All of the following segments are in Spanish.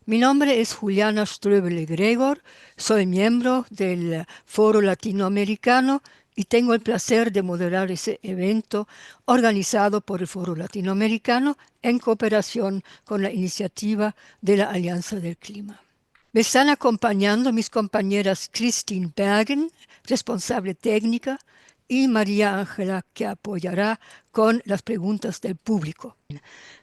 Mi nombre es Juliana Ströbele Gregor, soy miembro del Foro Latinoamericano y tengo el placer de moderar ese evento organizado por el Foro Latinoamericano en cooperación con la iniciativa de la Alianza del Clima. Me están acompañando mis compañeras Christine Bergen, responsable técnica, y María Ángela, que apoyará con las preguntas del público.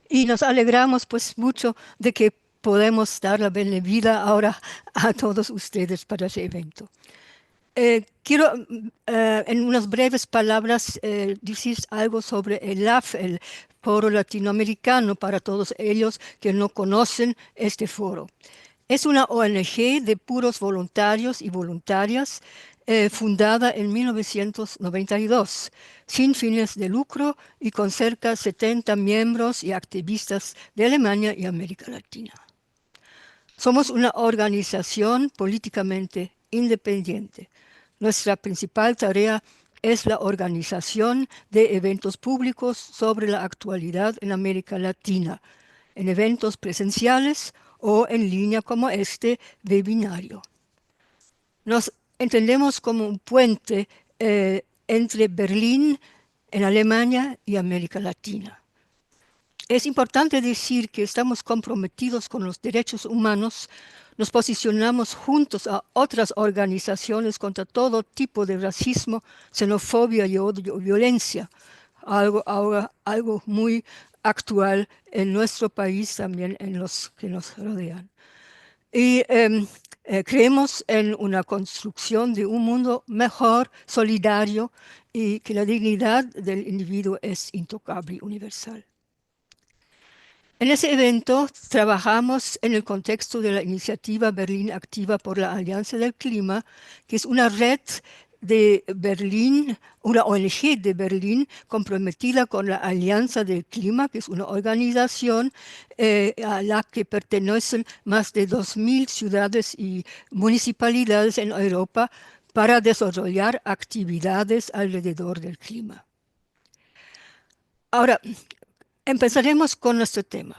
Y nos alegramos pues mucho de que podemos dar la bienvenida ahora a todos ustedes para ese evento. Quiero en unas breves palabras decir algo sobre el LAF, el Foro Latinoamericano, para todos ellos que no conocen este foro. Es una ONG de puros voluntarios y voluntarias fundada en 1992, sin fines de lucro y con cerca de 70 miembros y activistas de Alemania y América Latina. Somos una organización políticamente independiente. Nuestra principal tarea es la organización de eventos públicos sobre la actualidad en América Latina, en eventos presenciales o en línea como este webinario. Nos entendemos como un puente entre Berlín, en Alemania, y América Latina. Es importante decir que estamos comprometidos con los derechos humanos, nos posicionamos juntos a otras organizaciones contra todo tipo de racismo, xenofobia y odio, violencia, algo muy actual en nuestro país, también en los que nos rodean. Y creemos en una construcción de un mundo mejor, solidario, y que la dignidad del individuo es intocable y universal. En ese evento trabajamos en el contexto de la iniciativa Berlín Activa por la Alianza del Clima, que es una red de Berlín, una ONG de Berlín comprometida con la Alianza del Clima, que es una organización a la que pertenecen más de 2.000 ciudades y municipalidades en Europa para desarrollar actividades alrededor del clima. Ahora, empezaremos con nuestro tema.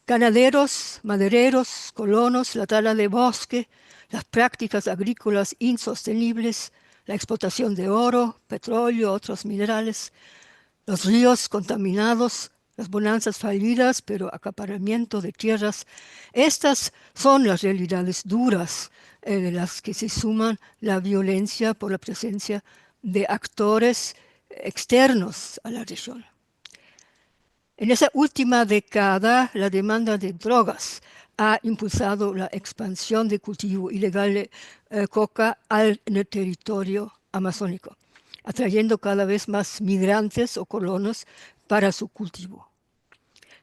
Ganaderos, madereros, colonos, la tala de bosque, las prácticas agrícolas insostenibles, la explotación de oro, petróleo, otros minerales, los ríos contaminados, las bonanzas fallidas, pero acaparamiento de tierras. Estas son las realidades duras de las que se suman la violencia por la presencia de actores externos a la región. En esa última década, la demanda de drogas ha impulsado la expansión de cultivo ilegal de coca en el territorio amazónico, atrayendo cada vez más migrantes o colonos para su cultivo.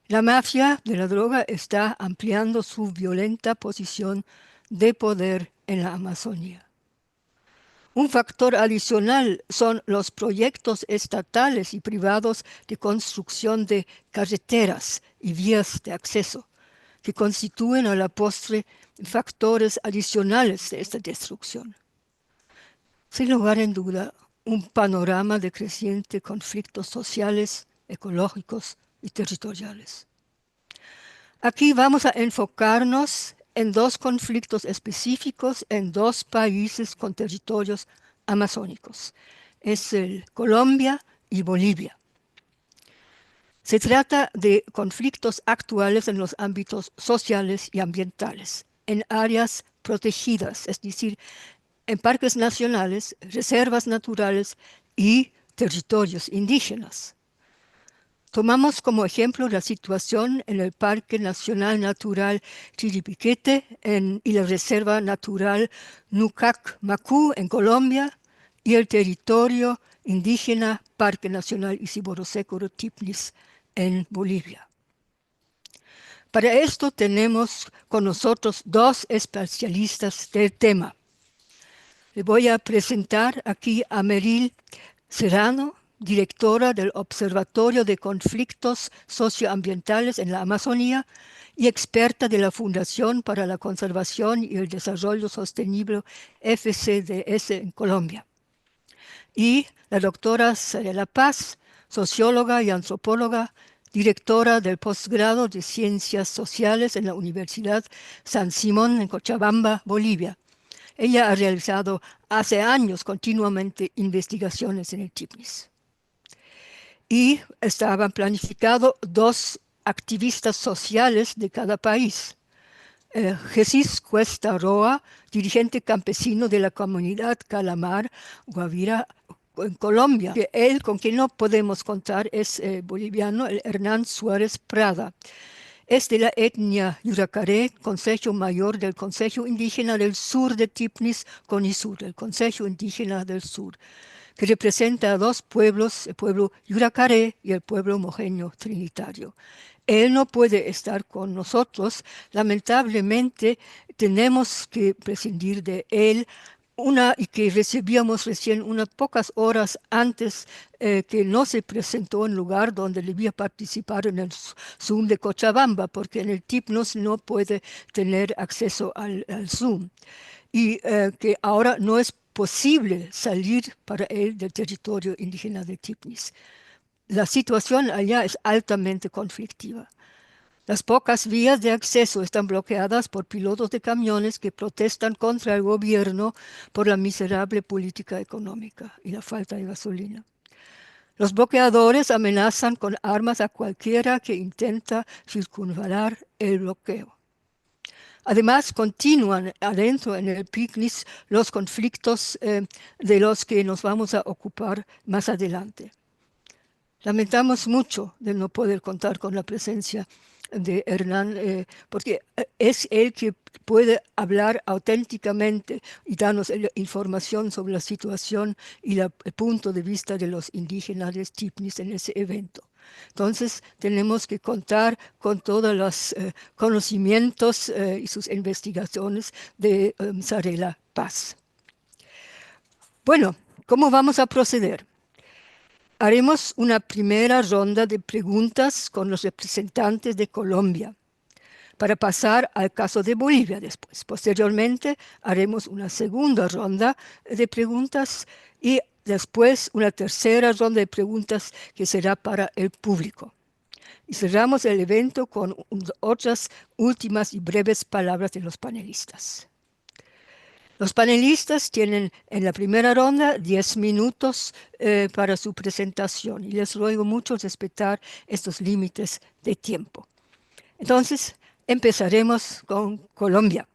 La mafia de la droga está ampliando su violenta posición de poder en la Amazonía. Un factor adicional son los proyectos estatales y privados de construcción de carreteras y vías de acceso, que constituyen a la postre factores adicionales de esta destrucción. Sin lugar en duda, un panorama de crecientes conflictos sociales, ecológicos y territoriales. Aquí vamos a enfocarnos en dos conflictos específicos en dos países con territorios amazónicos. Es Colombia y Bolivia. Se trata de conflictos actuales en los ámbitos sociales y ambientales, en áreas protegidas, es decir, en parques nacionales, reservas naturales y territorios indígenas. Tomamos como ejemplo la situación en el Parque Nacional Natural Chiribiquete y la Reserva Natural Nucac-Macú en Colombia y el territorio indígena Parque Nacional Isiboro-Sécoro-Tipnis en Bolivia. Para esto tenemos con nosotros dos especialistas del tema. Le voy a presentar aquí a Meryl Serrano, directora del Observatorio de Conflictos Socioambientales en la Amazonía y experta de la Fundación para la Conservación y el Desarrollo Sostenible FCDS en Colombia. Y la doctora Sarela Paz, socióloga y antropóloga, directora del posgrado de Ciencias Sociales en la Universidad San Simón en Cochabamba, Bolivia. Ella ha realizado hace años continuamente investigaciones en el TIPNIS. Y estaban planificados dos activistas sociales de cada país. Jesús Cuesta Roa, dirigente campesino de la comunidad Calamar, Guavira, en Colombia. Él, con quien no podemos contar, es boliviano, el Hernán Suárez Prada. Es de la etnia Yuracaré, Consejo Mayor del Consejo Indígena del Sur de Tipnis, CONISUR, el Consejo Indígena del Sur, que representa a dos pueblos, el pueblo Yuracaré y el pueblo homogéneo trinitario. Él no puede estar con nosotros. Lamentablemente, tenemos que prescindir de él y que recibíamos recién unas pocas horas antes que no se presentó en lugar donde debía participar en el Zoom de Cochabamba, porque en el TIPNOS no puede tener acceso al Zoom. Y que ahora no es posible salir para él del territorio indígena de Tipnis. La situación allá es altamente conflictiva. Las pocas vías de acceso están bloqueadas por pilotos de camiones que protestan contra el gobierno por la miserable política económica y la falta de gasolina. Los bloqueadores amenazan con armas a cualquiera que intenta circunvalar el bloqueo. Además, continúan adentro en el PICNIS los conflictos de los que nos vamos a ocupar más adelante. Lamentamos mucho de no poder contar con la presencia de Hernán, porque es él que puede hablar auténticamente y darnos información sobre la situación y el punto de vista de los indígenas de Tipnis en ese evento. Entonces tenemos que contar con todos los conocimientos y sus investigaciones de Sarela Paz. Bueno, ¿cómo vamos a proceder? Haremos una primera ronda de preguntas con los representantes de Colombia para pasar al caso de Bolivia después. Posteriormente haremos una segunda ronda de preguntas y después una tercera ronda de preguntas que será para el público. Y cerramos el evento con otras últimas y breves palabras de los panelistas. Los panelistas tienen en la primera ronda 10 minutos para su presentación y les ruego mucho respetar estos límites de tiempo. Entonces, empezaremos con Colombia.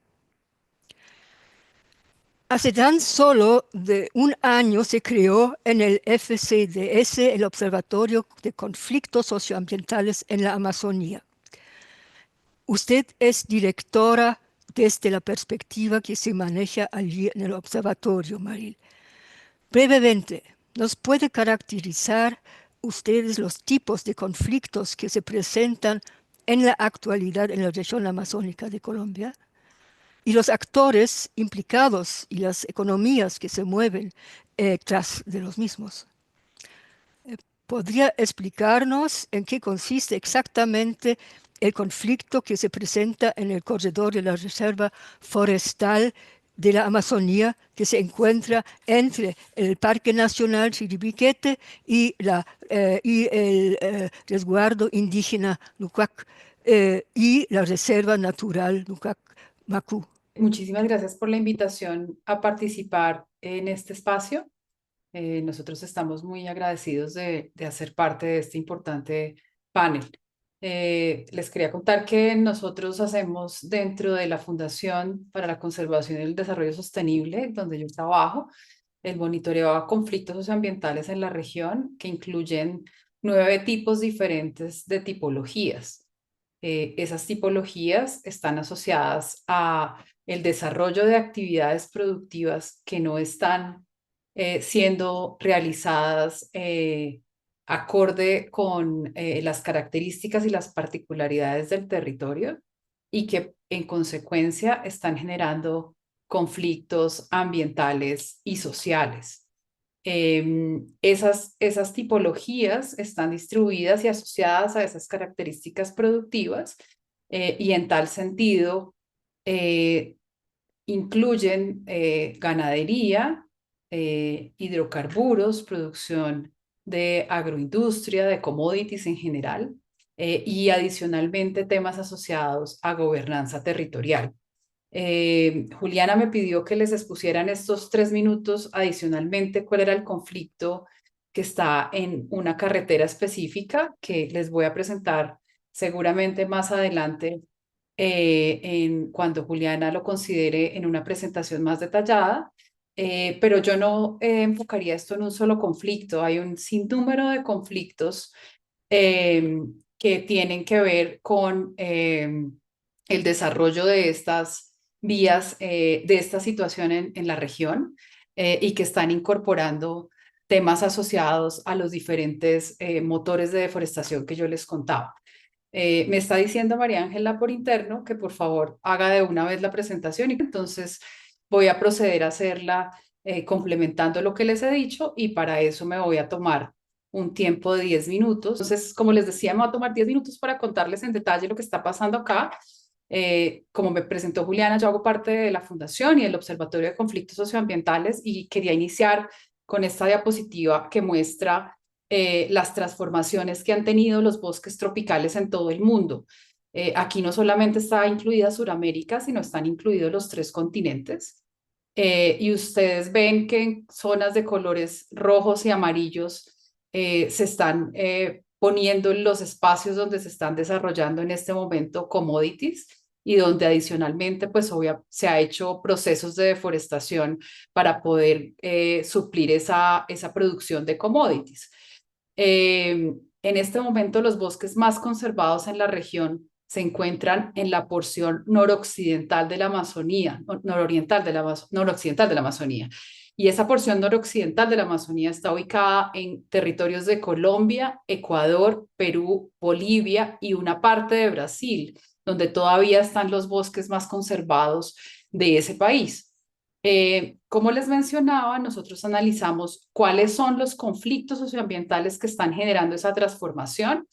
Hace tan solo de un año se creó en el FCDS el Observatorio de Conflictos Socioambientales en la Amazonía. Usted es directora desde la perspectiva que se maneja allí en el observatorio, Maril. Brevemente, ¿nos puede caracterizar ustedes los tipos de conflictos que se presentan en la actualidad en la región amazónica de Colombia? Y los actores implicados y las economías que se mueven tras de los mismos. ¿Podría explicarnos en qué consiste exactamente el conflicto que se presenta en el corredor de la Reserva Forestal de la Amazonía, que se encuentra entre el Parque Nacional Chiribiquete y el resguardo indígena Lucac y la Reserva Natural Lucac-Macú? Muchísimas gracias por la invitación a participar en este espacio. Nosotros estamos muy agradecidos de hacer parte de este importante panel. Les quería contar que nosotros hacemos dentro de la Fundación para la Conservación y el Desarrollo Sostenible, donde yo trabajo, el monitoreo a conflictos socioambientales en la región, que incluyen 9 tipos diferentes de tipologías. Esas tipologías están asociadas a el desarrollo de actividades productivas que no están siendo realizadas acorde con las características y las particularidades del territorio y que en consecuencia están generando conflictos ambientales y sociales. Esas tipologías están distribuidas y asociadas a esas características productivas y en tal sentido incluyen ganadería, hidrocarburos, producción de agroindustria, de commodities en general, y adicionalmente temas asociados a gobernanza territorial. Juliana me pidió que les expusieran estos 3 minutos adicionalmente cuál era el conflicto que está en una carretera específica que les voy a presentar seguramente más adelante cuando Juliana lo considere en una presentación más detallada. Pero yo no enfocaría esto en un solo conflicto. Hay un sinnúmero de conflictos que tienen que ver con el desarrollo de estas vías, de esta situación en la región y que están incorporando temas asociados a los diferentes motores de deforestación que yo les contaba. Me está diciendo María Ángela por interno que por favor haga de una vez la presentación y entonces voy a proceder a hacerla complementando lo que les he dicho y para eso me voy a tomar un tiempo de 10 minutos. Entonces, como les decía, me voy a tomar 10 minutos para contarles en detalle lo que está pasando acá. Como me presentó Juliana, yo hago parte de la Fundación y del Observatorio de Conflictos Socioambientales y quería iniciar con esta diapositiva que muestra las transformaciones que han tenido los bosques tropicales en todo el mundo. Aquí no solamente está incluida Sudamérica, sino están incluidos los 3 continentes. Y ustedes ven que en zonas de colores rojos y amarillos se están poniendo en los espacios donde se están desarrollando en este momento commodities y donde adicionalmente pues se ha hecho procesos de deforestación para poder suplir esa producción de commodities. En este momento los bosques más conservados en la región se encuentran en la porción noroccidental de la Amazonía, noroccidental de la Amazonía. Y esa porción noroccidental de la Amazonía está ubicada en territorios de Colombia, Ecuador, Perú, Bolivia y una parte de Brasil, donde todavía están los bosques más conservados de ese país. Como les mencionaba, nosotros analizamos cuáles son los conflictos socioambientales que están generando esa transformación,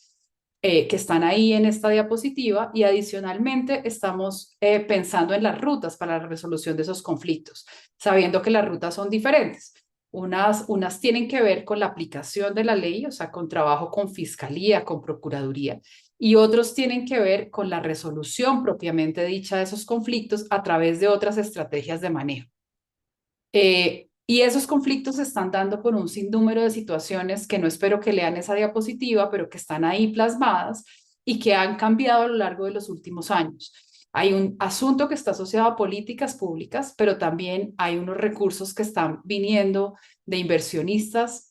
que están ahí en esta diapositiva, y adicionalmente estamos pensando en las rutas para la resolución de esos conflictos, sabiendo que las rutas son diferentes. Unas tienen que ver con la aplicación de la ley, o sea, con trabajo con fiscalía, con procuraduría, y otros tienen que ver con la resolución propiamente dicha de esos conflictos a través de otras estrategias de manejo. Y esos conflictos se están dando por un sinnúmero de situaciones que no espero que lean esa diapositiva, pero que están ahí plasmadas y que han cambiado a lo largo de los últimos años. Hay un asunto que está asociado a políticas públicas, pero también hay unos recursos que están viniendo de inversionistas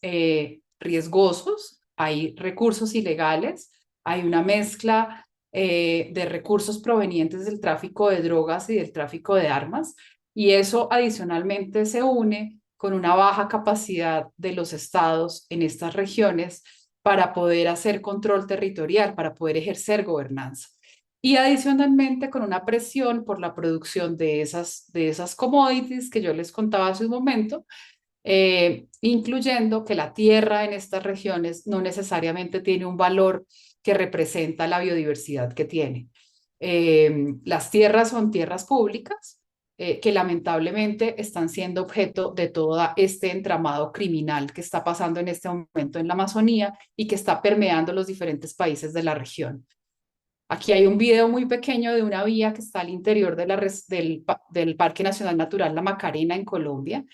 riesgosos, hay recursos ilegales, hay una mezcla de recursos provenientes del tráfico de drogas y del tráfico de armas, y eso adicionalmente se une con una baja capacidad de los estados en estas regiones para poder hacer control territorial, para poder ejercer gobernanza. Y adicionalmente con una presión por la producción de esas commodities que yo les contaba hace un momento, incluyendo que la tierra en estas regiones no necesariamente tiene un valor que representa la biodiversidad que tiene. Las tierras son tierras públicas, que lamentablemente están siendo objeto de todo este entramado criminal que está pasando en este momento en la Amazonía y que está permeando los diferentes países de la región. Aquí hay un video muy pequeño de una vía que está al interior del Parque Nacional Natural La Macarena en Colombia.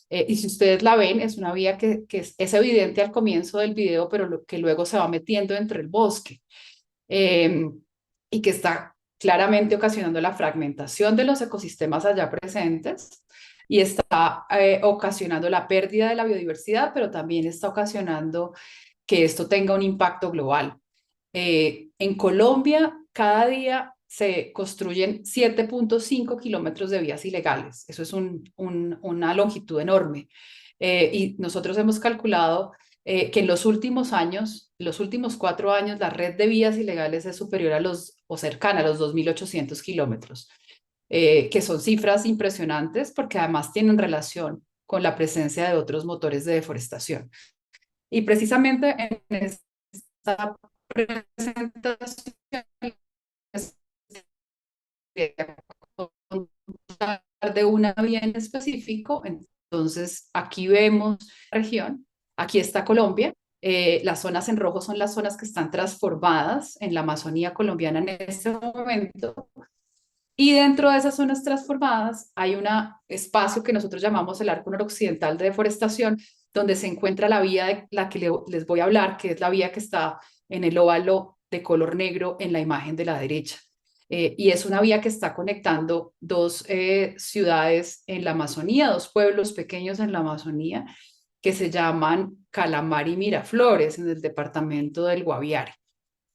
Y si ustedes la ven, es una vía que es evidente al comienzo del video, pero que luego se va metiendo entre el bosque. Y que está claramente ocasionando la fragmentación de los ecosistemas allá presentes y está ocasionando la pérdida de la biodiversidad, pero también está ocasionando que esto tenga un impacto global. En Colombia, cada día se construyen 7.5 kilómetros de vías ilegales. Eso es una longitud enorme. Y nosotros hemos calculado que en los últimos años, los últimos 4 años, la red de vías ilegales es superior a o cercana a los 2.800 kilómetros, que son cifras impresionantes porque además tienen relación con la presencia de otros motores de deforestación. Y precisamente en esta presentación de una vía en específico. Entonces, aquí vemos la región, aquí está Colombia, Las zonas en rojo son las zonas que están transformadas en la Amazonía colombiana en este momento. Y dentro de esas zonas transformadas hay un espacio que nosotros llamamos el arco noroccidental de deforestación, donde se encuentra la vía de la que les voy a hablar, que es la vía que está en el óvalo de color negro en la imagen de la derecha. Y es una vía que está conectando dos ciudades en la Amazonía, dos pueblos pequeños en la Amazonía, que se llaman Calamar y Miraflores, en el departamento del Guaviare.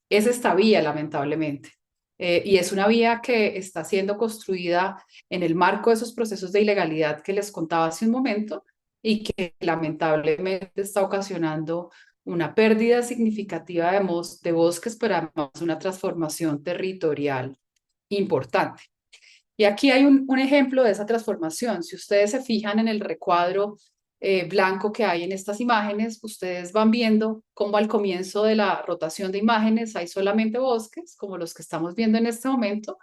Es esta vía, lamentablemente. Y es una vía que está siendo construida en el marco de esos procesos de ilegalidad que les contaba hace un momento y que lamentablemente está ocasionando una pérdida significativa de bosques, pero además una transformación territorial importante. Y aquí hay un ejemplo de esa transformación. Si ustedes se fijan en el recuadro blanco que hay en estas imágenes, ustedes van viendo cómo al comienzo de la rotación de imágenes hay solamente bosques, como los que estamos viendo en este momento.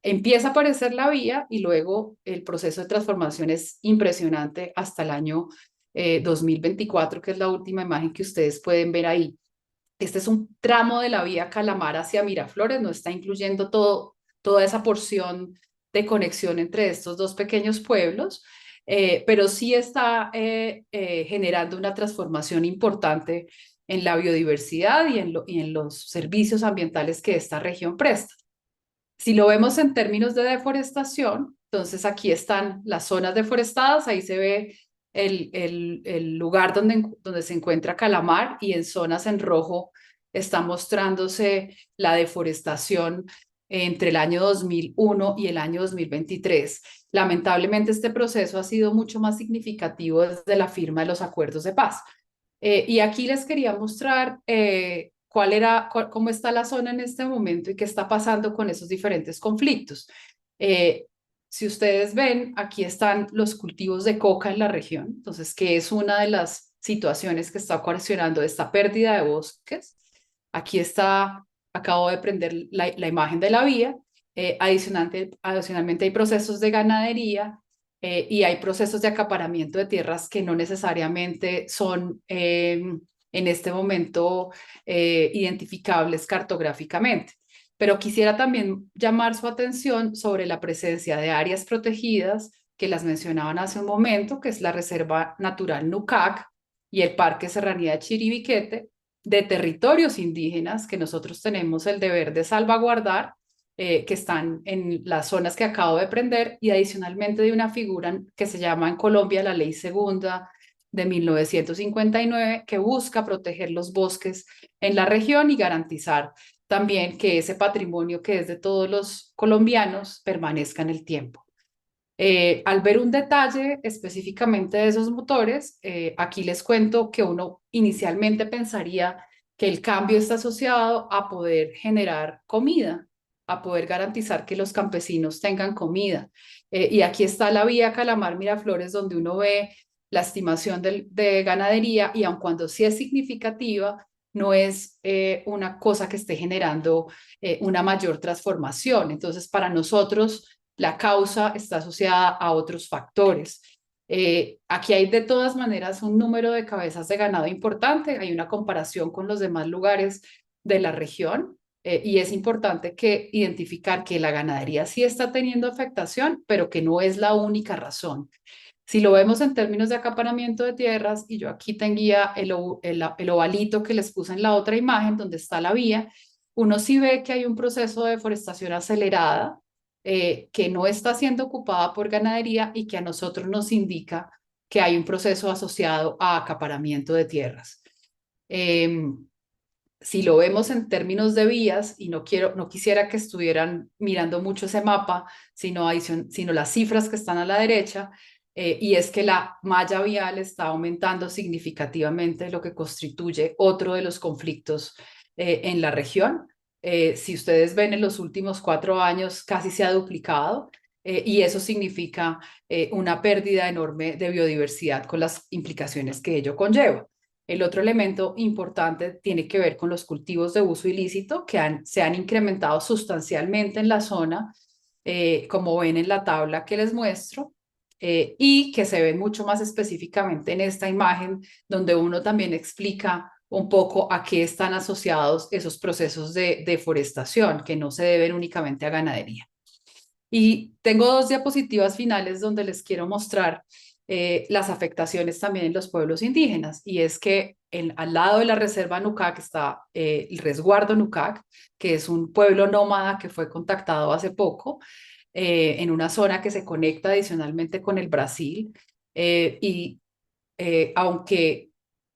Empieza a aparecer la vía y luego el proceso de transformación es impresionante hasta el año 2024, que es la última imagen que ustedes pueden ver ahí. Este es un tramo de la vía Calamar hacia Miraflores, no está incluyendo toda esa porción de conexión entre estos dos pequeños pueblos, pero sí está generando una transformación importante en la biodiversidad y en los servicios ambientales que esta región presta. Si lo vemos en términos de deforestación, entonces aquí están las zonas deforestadas, ahí se ve el lugar donde se encuentra Calamar y en zonas en rojo está mostrándose la deforestación entre el año 2001 y el año 2023. Lamentablemente este proceso ha sido mucho más significativo desde la firma de los acuerdos de paz. Y aquí les quería mostrar cómo está la zona en este momento y qué está pasando con esos diferentes conflictos. Eh, si ustedes ven, aquí están los cultivos de coca en la región, entonces, que es una de las situaciones que está ocasionando esta pérdida de bosques. Aquí está, acabo de prender la imagen de la vía. Adicionalmente hay procesos de ganadería y hay procesos de acaparamiento de tierras que no necesariamente son en este momento identificables cartográficamente. Pero quisiera también llamar su atención sobre la presencia de áreas protegidas que las mencionaban hace un momento, que es la Reserva Natural Nucac y el Parque Serranía de Chiribiquete, de territorios indígenas que nosotros tenemos el deber de salvaguardar, que están en las zonas que acabo de prender, y adicionalmente de una figura que se llama en Colombia la Ley Segunda de 1959, que busca proteger los bosques en la región y garantizar también que ese patrimonio que es de todos los colombianos permanezca en el tiempo. Al ver un detalle específicamente de esos motores, aquí les cuento que uno inicialmente pensaría que el cambio está asociado a poder generar comida, a poder garantizar que los campesinos tengan comida. Y aquí está la vía Calamar Miraflores, donde uno ve la estimación de ganadería, y aun cuando sí es significativa, no es una cosa que esté generando una mayor transformación. Entonces, para nosotros, la causa está asociada a otros factores. Aquí hay de todas maneras un número de cabezas de ganado importante, hay una comparación con los demás lugares de la región, y es importante identificar que la ganadería sí está teniendo afectación, pero que no es la única razón. Si lo vemos en términos de acaparamiento de tierras, y yo aquí tenía el ovalito que les puse en la otra imagen donde está la vía, uno sí ve que hay un proceso de deforestación acelerada, que no está siendo ocupada por ganadería y que a nosotros nos indica que hay un proceso asociado a acaparamiento de tierras. Si lo vemos en términos de vías, y no quisiera que estuvieran mirando mucho ese mapa, sino las cifras que están a la derecha, y es que la malla vial está aumentando significativamente, lo que constituye otro de los conflictos en la región. Si ustedes ven, en los últimos 4 años casi se ha duplicado, y eso significa una pérdida enorme de biodiversidad con las implicaciones que ello conlleva. El otro elemento importante tiene que ver con los cultivos de uso ilícito que se han incrementado sustancialmente en la zona, como ven en la tabla que les muestro, y que se ven mucho más específicamente en esta imagen, donde uno también explica un poco a qué están asociados esos procesos de deforestación, que no se deben únicamente a ganadería. Y tengo dos diapositivas finales donde les quiero mostrar las afectaciones también en los pueblos indígenas. Y es que al lado de la reserva Nucac está el resguardo Nucac, que es un pueblo nómada que fue contactado hace poco en una zona que se conecta adicionalmente con el Brasil. Y aunque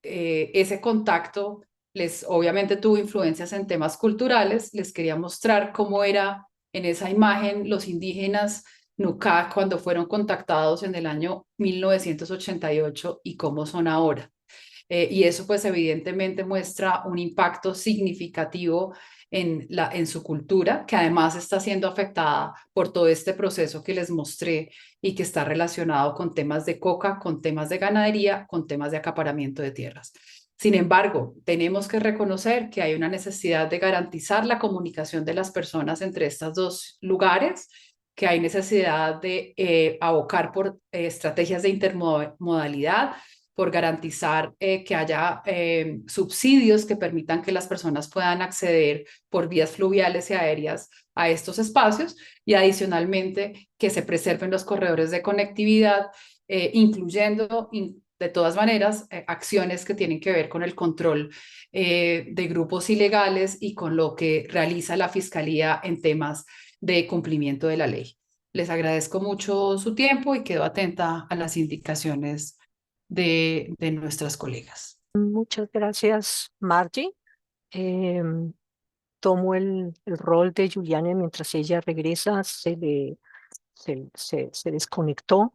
ese contacto les obviamente tuvo influencias en temas culturales, les quería mostrar cómo era en esa imagen los indígenas Nucac cuando fueron contactados en el año 1988 y cómo son ahora. Y eso pues evidentemente muestra un impacto significativo en su cultura, que además está siendo afectada por todo este proceso que les mostré y que está relacionado con temas de coca, con temas de ganadería, con temas de acaparamiento de tierras. Sin embargo, tenemos que reconocer que hay una necesidad de garantizar la comunicación de las personas entre estos dos lugares, que hay necesidad de abocar por estrategias de intermodalidad, por garantizar que haya subsidios que permitan que las personas puedan acceder por vías fluviales y aéreas a estos espacios y adicionalmente que se preserven los corredores de conectividad, incluyendo de todas maneras acciones que tienen que ver con el control de grupos ilegales y con lo que realiza la Fiscalía en temas de cumplimiento de la ley. Les agradezco mucho su tiempo y quedo atenta a las indicaciones de nuestras colegas. Muchas gracias, Margie. Em, Tomo el rol de Juliana mientras ella regresa, se desconectó,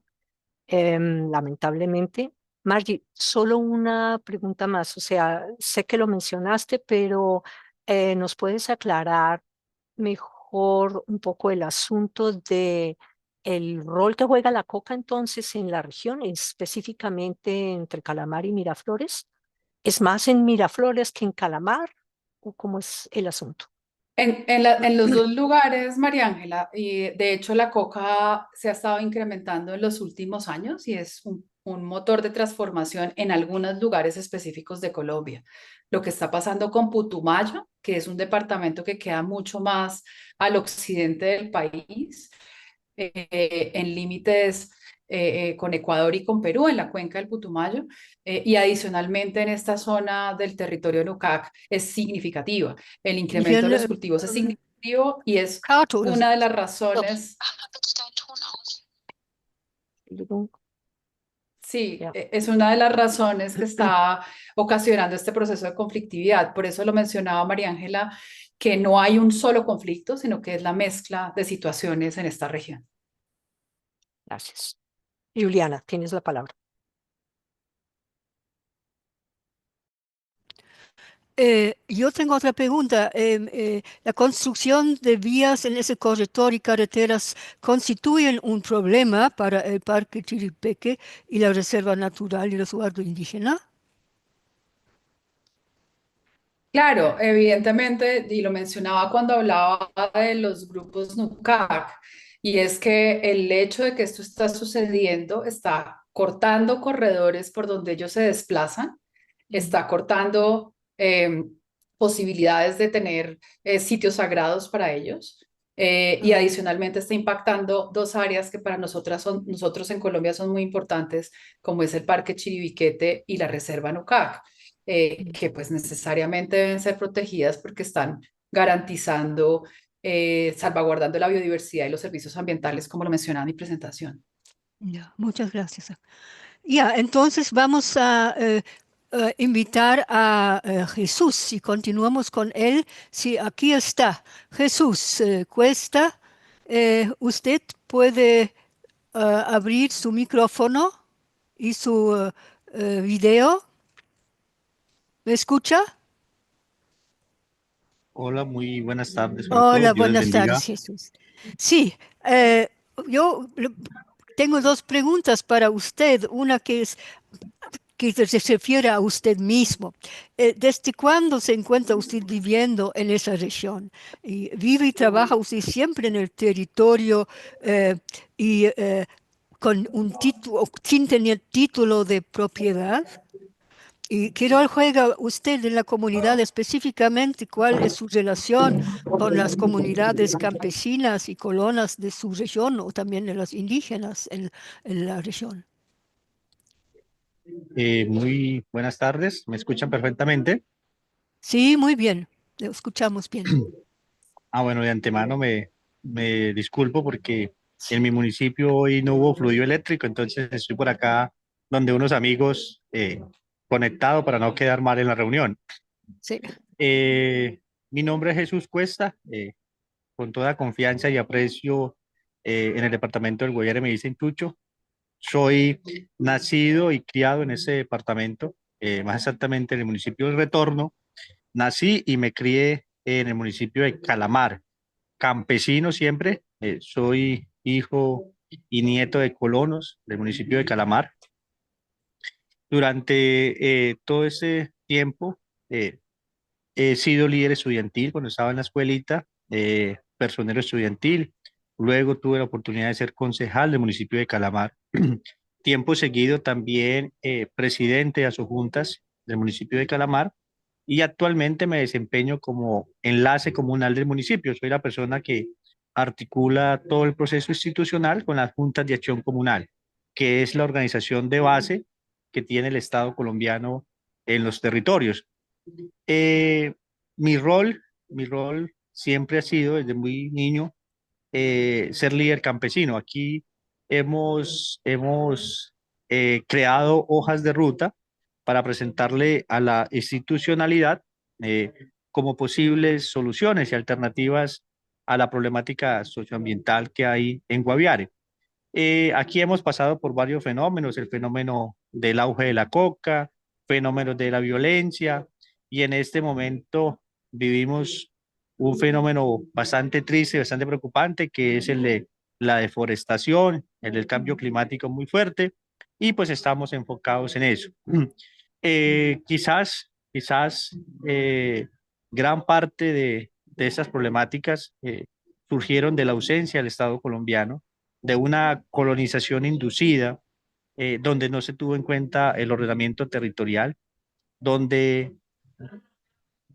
lamentablemente. Margie, solo una pregunta más. O sea, sé que lo mencionaste, pero ¿nos puedes aclarar mejor un poco el asunto de el rol que juega la coca entonces en la región, específicamente entre Calamar y Miraflores? ¿Es más en Miraflores que en Calamar? ¿O cómo es el asunto? En los dos lugares, María Ángela, y de hecho la coca se ha estado incrementando en los últimos años y es un motor de transformación en algunos lugares específicos de Colombia. Lo que está pasando con Putumayo, que es un departamento que queda mucho más al occidente del país, en límites con Ecuador y con Perú, en la cuenca del Putumayo, y adicionalmente en esta zona del territorio Nucac es significativa. El incremento de los cultivos es significativo y es una de las razones. Sí, es una de las razones que está ocasionando este proceso de conflictividad. Por eso lo mencionaba María Ángela, que no hay un solo conflicto, sino que es la mezcla de situaciones en esta región. Gracias. Juliana, tienes la palabra. Yo tengo otra pregunta. ¿La construcción de vías en ese corredor y carreteras constituyen un problema para el Parque Chiripeque y la Reserva Natural y el resguardo indígena? Claro, evidentemente, y lo mencionaba cuando hablaba de los grupos NUCAC, y es que el hecho de que esto está sucediendo está cortando corredores por donde ellos se desplazan, está cortando posibilidades de tener sitios sagrados para ellos, y adicionalmente está impactando dos áreas que para nosotros en Colombia son muy importantes, como es el Parque Chiribiquete y la Reserva NUCAC que pues necesariamente deben ser protegidas porque están garantizando, salvaguardando la biodiversidad y los servicios ambientales, como lo mencionaba en mi presentación. Ya, muchas gracias. Ya, entonces vamos a invitar a Jesús. Si continuamos con él, sí, aquí está. Jesús Cuesta, usted puede abrir su micrófono y su video. ¿Me escucha? Hola, muy buenas tardes para todos. Hola, Dios les buenas bendiga. tardes, Jesús. Sí, yo tengo dos preguntas para usted. Una que se refiere a usted mismo. ¿Desde cuándo se encuentra usted viviendo en esa región? Y ¿vive y trabaja usted siempre en el territorio y con un título, sin tener título de propiedad? ¿Y qué rol juega usted en la comunidad específicamente? ¿Cuál es su relación con las comunidades campesinas y colonas de su región o también de las indígenas en la región? Muy buenas tardes, ¿me escuchan perfectamente? Sí, muy bien, lo escuchamos bien. Bueno, de antemano me disculpo porque en mi municipio hoy no hubo fluido eléctrico, entonces estoy por acá donde unos amigos conectados para no quedar mal en la reunión. Sí. Eh, Mi nombre es Jesús Cuesta, con toda confianza y aprecio en el departamento del Guaviare me dicen Chucho. Soy nacido y criado en ese departamento, más exactamente en el municipio del Retorno. Nací y me crié en el municipio de Calamar, campesino siempre. Soy hijo y nieto de colonos del municipio de Calamar. Durante todo ese tiempo eh, he sido líder estudiantil cuando estaba en la escuelita, personero estudiantil. Luego tuve la oportunidad de ser concejal del municipio de Calamar. Tiempo seguido también presidente de sus juntas del municipio de Calamar y actualmente me desempeño como enlace comunal del municipio. Soy la persona que articula todo el proceso institucional con las juntas de acción comunal, que es la organización de base que tiene el Estado colombiano en los territorios. Eh, mi rol siempre ha sido desde muy niño ser líder campesino. Aquí hemos creado hojas de ruta para presentarle a la institucionalidad eh, como posibles soluciones y alternativas a la problemática socioambiental que hay en Guaviare. Aquí hemos pasado por varios fenómenos, el fenómeno del auge de la coca, fenómenos de la violencia, y en este momento vivimos un fenómeno bastante triste, bastante preocupante, que es el de la deforestación, el del cambio climático muy fuerte, y pues estamos enfocados en eso. Quizás gran parte de esas problemáticas surgieron de la ausencia del Estado colombiano, de una colonización inducida, donde no se tuvo en cuenta el ordenamiento territorial, donde,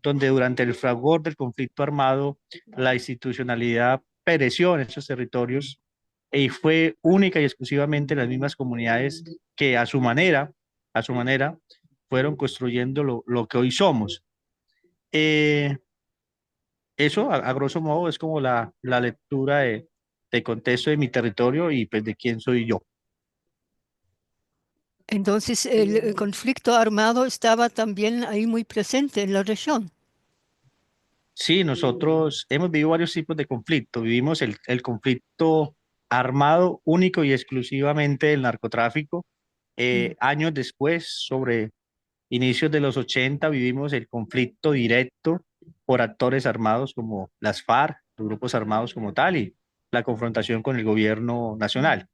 donde durante el fragor del conflicto armado la institucionalidad pereció en esos territorios y fue única y exclusivamente las mismas comunidades que a su manera, fueron construyendo lo que hoy somos. Eh, Eso, a grosso modo, es como la lectura de contexto de mi territorio y pues de quién soy yo. Entonces, el conflicto armado estaba también ahí muy presente en la región. Sí, nosotros hemos vivido varios tipos de conflicto. Vivimos el conflicto armado único y exclusivamente del narcotráfico. Mm. Años después, sobre inicios de los 80, vivimos el conflicto directo por actores armados como las FARC, los grupos armados como tal, y la confrontación con el gobierno nacional.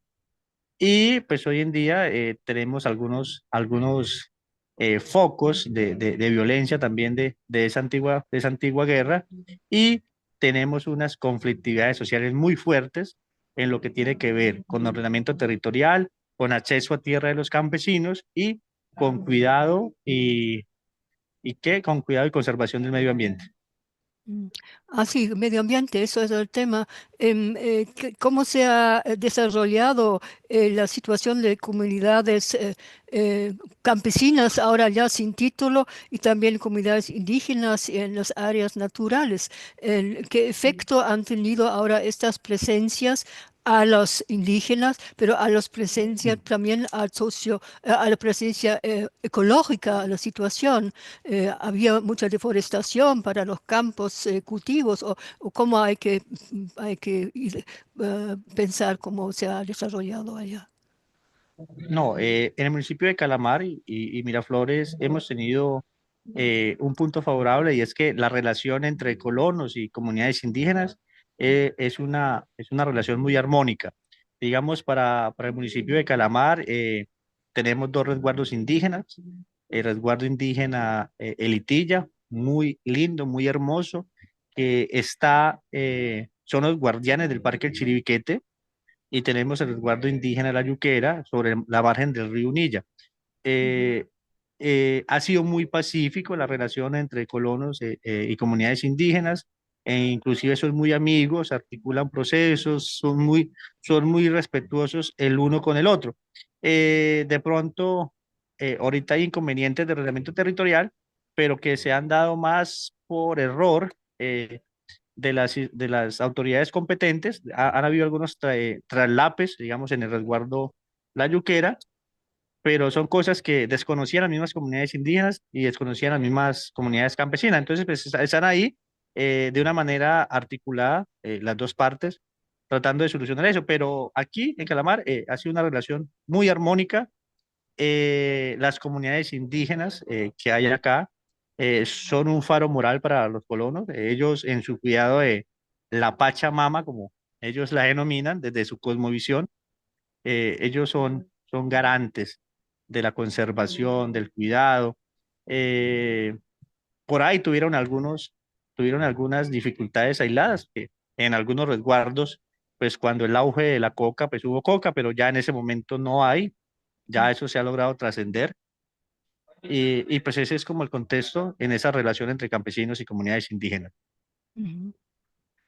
Y pues hoy en día tenemos algunos focos de violencia también de esa antigua guerra, y tenemos unas conflictividades sociales muy fuertes en lo que tiene que ver con ordenamiento territorial, con acceso a tierra de los campesinos y con cuidado con cuidado y conservación del medio ambiente. Mm. Ah, sí, medio ambiente, eso es el tema. ¿Cómo se ha desarrollado la situación de comunidades campesinas ahora ya sin título y también comunidades indígenas en las áreas naturales? ¿Qué efecto han tenido ahora estas presencias a los indígenas, pero a las presencias también a la presencia ecológica, a la situación? Había mucha deforestación para los campos cultivos o cómo hay que pensar cómo se ha desarrollado allá. No, en el municipio de Calamar y Miraflores hemos tenido un punto favorable, y es que la relación entre colonos y comunidades indígenas es una relación muy armónica. Digamos, para el municipio de Calamar tenemos dos resguardos indígenas. El resguardo indígena Elitilla, muy lindo, muy hermoso, que son los guardianes del Parque El Chiribiquete, y tenemos el resguardo indígena La Yuquera sobre la margen del río Unilla. Eh, Ha sido muy pacífico la relación entre colonos y comunidades indígenas, e inclusive son muy amigos, articulan procesos, son muy respetuosos el uno con el otro. De pronto, ahorita hay inconvenientes de reglamento territorial, pero que se han dado más por error de las autoridades competentes. Han habido algunos traslapes, digamos, en el resguardo La Yuquera, pero son cosas que desconocían las mismas comunidades indígenas y desconocían las mismas comunidades campesinas. Entonces, pues están ahí de una manera articulada, las dos partes, tratando de solucionar eso. Pero aquí en Calamar ha sido una relación muy armónica. Las comunidades indígenas que hay acá son un faro moral para los colonos. Ellos en su cuidado de la Pachamama, como ellos la denominan desde su cosmovisión, ellos son garantes de la conservación, del cuidado. Eh, por ahí tuvieron algunas dificultades aisladas, que en algunos resguardos, pues cuando el auge de la coca, pues hubo coca, pero ya en ese momento no hay, ya eso se ha logrado trascender. Y pues ese es como el contexto en esa relación entre campesinos y comunidades indígenas. Ujú.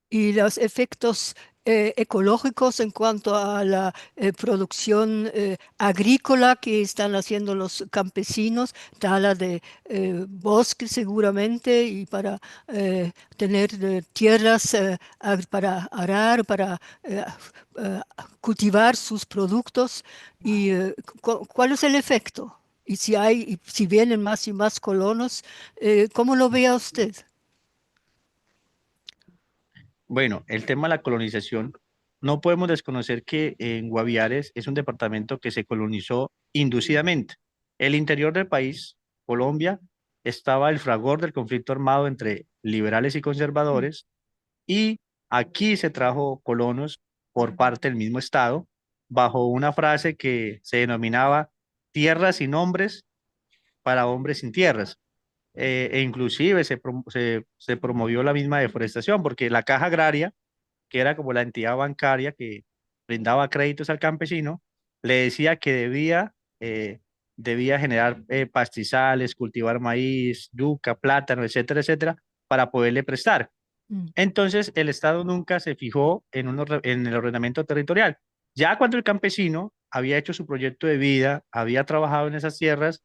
Y los efectos ecológicos en cuanto a la producción agrícola que están haciendo los campesinos, tala de bosque seguramente, y para tener tierras para arar, para eh, cultivar sus productos. ¿Y cuál es el efecto? Y si vienen más y más colonos, ¿cómo lo ve a usted? Bueno, el tema de la colonización, no podemos desconocer que en Guaviares es un departamento que se colonizó inducidamente. El interior del país, Colombia, estaba el fragor del conflicto armado entre liberales y conservadores, y aquí se trajo colonos por parte del mismo Estado bajo una frase que se denominaba tierras sin hombres para hombres sin tierras. E inclusive se promovió la misma deforestación porque la caja agraria, que era como la entidad bancaria que brindaba créditos al campesino, le decía que debía generar pastizales, cultivar maíz, yuca, plátano, etcétera, etcétera, para poderle prestar. Mm. Entonces, el Estado nunca se fijó en el ordenamiento territorial. Ya cuando el campesino había hecho su proyecto de vida, había trabajado en esas tierras,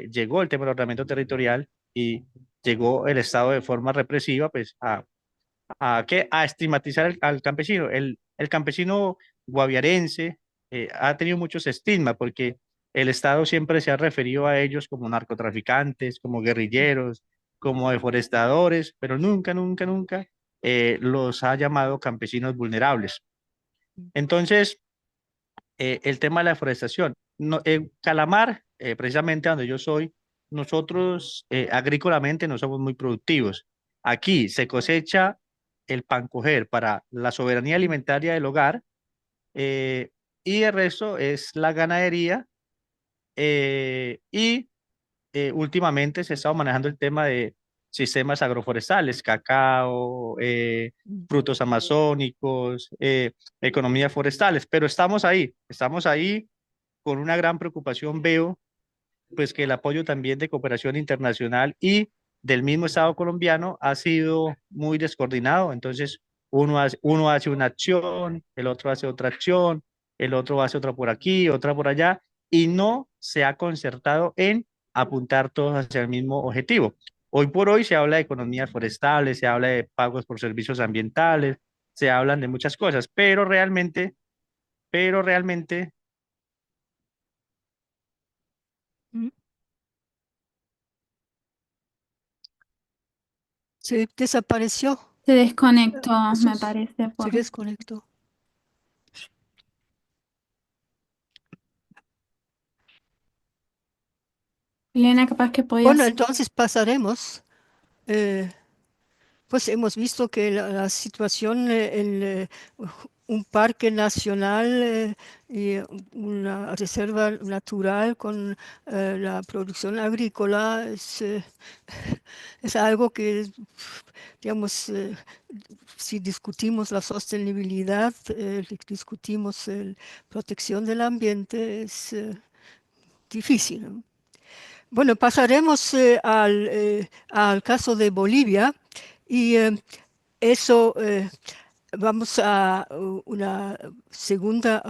llegó el tema del ordenamiento territorial y llegó el Estado de forma represiva, pues, a estigmatizar al campesino. El campesino guaviarense ha tenido muchos estigmas porque el Estado siempre se ha referido a ellos como narcotraficantes, como guerrilleros, como deforestadores, pero nunca, nunca, nunca los ha llamado campesinos vulnerables. Entonces, el tema de la deforestación. No, en Calamar, precisamente donde yo soy, nosotros agrícolamente no somos muy productivos. Aquí se cosecha el pan coger para la soberanía alimentaria del hogar, eh, y el resto es la ganadería, y últimamente se ha estado manejando el tema de sistemas agroforestales, cacao, frutos amazónicos, economías forestales, pero estamos ahí con una gran preocupación. Veo pues que el apoyo también de cooperación internacional y del mismo Estado colombiano ha sido muy descoordinado. Entonces, uno hace una acción, el otro hace otra acción, el otro hace otra por aquí, otra por allá, y no se ha concertado en apuntar todos hacia el mismo objetivo. Hoy por hoy se habla de economías forestales, se habla de pagos por servicios ambientales, se hablan de muchas cosas, pero realmente, Mm. Se desapareció. Se desconectó, me Jesús, parece, se por... desconectó. Elena, capaz que Bueno, podías... entonces pasaremos. eh, pues hemos visto que la situación en un parque nacional y una reserva natural con la producción agrícola es algo que, digamos, si discutimos la sostenibilidad, discutimos la protección del ambiente, es difícil, ¿no? Bueno, pasaremos al caso de Bolivia y eso vamos a una segunda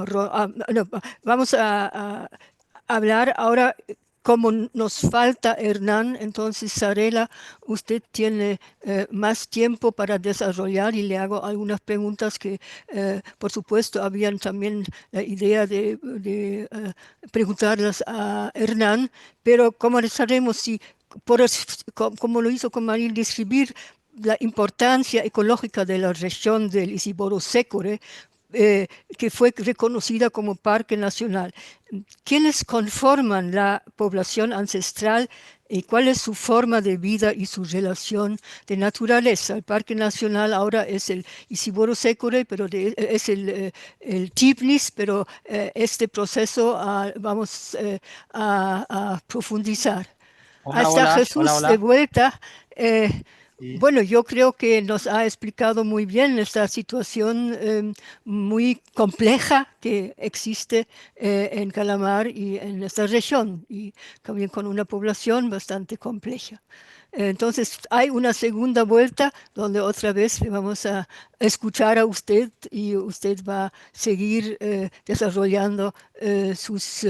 no, vamos a hablar ahora. Como nos falta Hernán, entonces Sarela, usted tiene más tiempo para desarrollar y le hago algunas preguntas que, por supuesto, habían también la idea de preguntarlas a Hernán, pero como sabemos, si como lo hizo con Marín, describir la importancia ecológica de la región del Isiboro-Sécore, que fue reconocida como parque nacional. ¿Quiénes conforman la población ancestral y cuál es su forma de vida y su relación de naturaleza? El parque nacional ahora es el Isiboro-Sécore, pero es el Tignis, pero este proceso vamos a profundizar. Hola, Hasta hola, hola, Jesús de hola. vuelta. Y, Bueno, yo creo que nos ha explicado muy bien esta situación muy compleja que existe en Calamar y en esta región, y también con una población bastante compleja. Entonces, hay una segunda vuelta donde otra vez le vamos a escuchar a usted y usted va a seguir desarrollando sus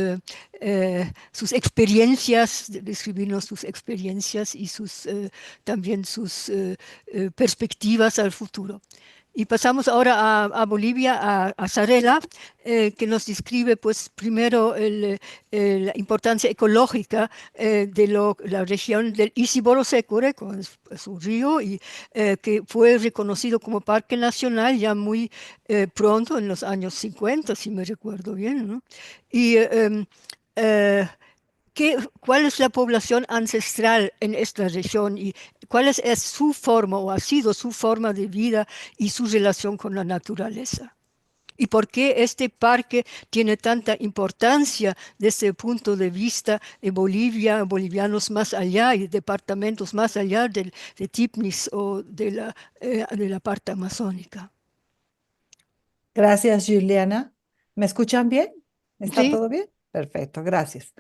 experiencias, describirnos sus experiencias y también sus perspectivas al futuro. Y pasamos ahora a Bolivia, a Sarela, que nos describe pues primero la importancia ecológica de la región del Isiboro-Sécore, con su río, y que fue reconocido como parque nacional ya muy pronto, en los años 50, si me recuerdo bien, ¿no? Y eh, ¿cuál es la población ancestral en esta región y cuál es su forma o ha sido su forma de vida y su relación con la naturaleza? ¿Y por qué este parque tiene tanta importancia desde el punto de vista de Bolivia, bolivianos más allá y departamentos más allá de Tignis o de la parte amazónica? Gracias, Juliana. ¿Me escuchan bien? ¿Está Sí, todo bien? Perfecto, gracias.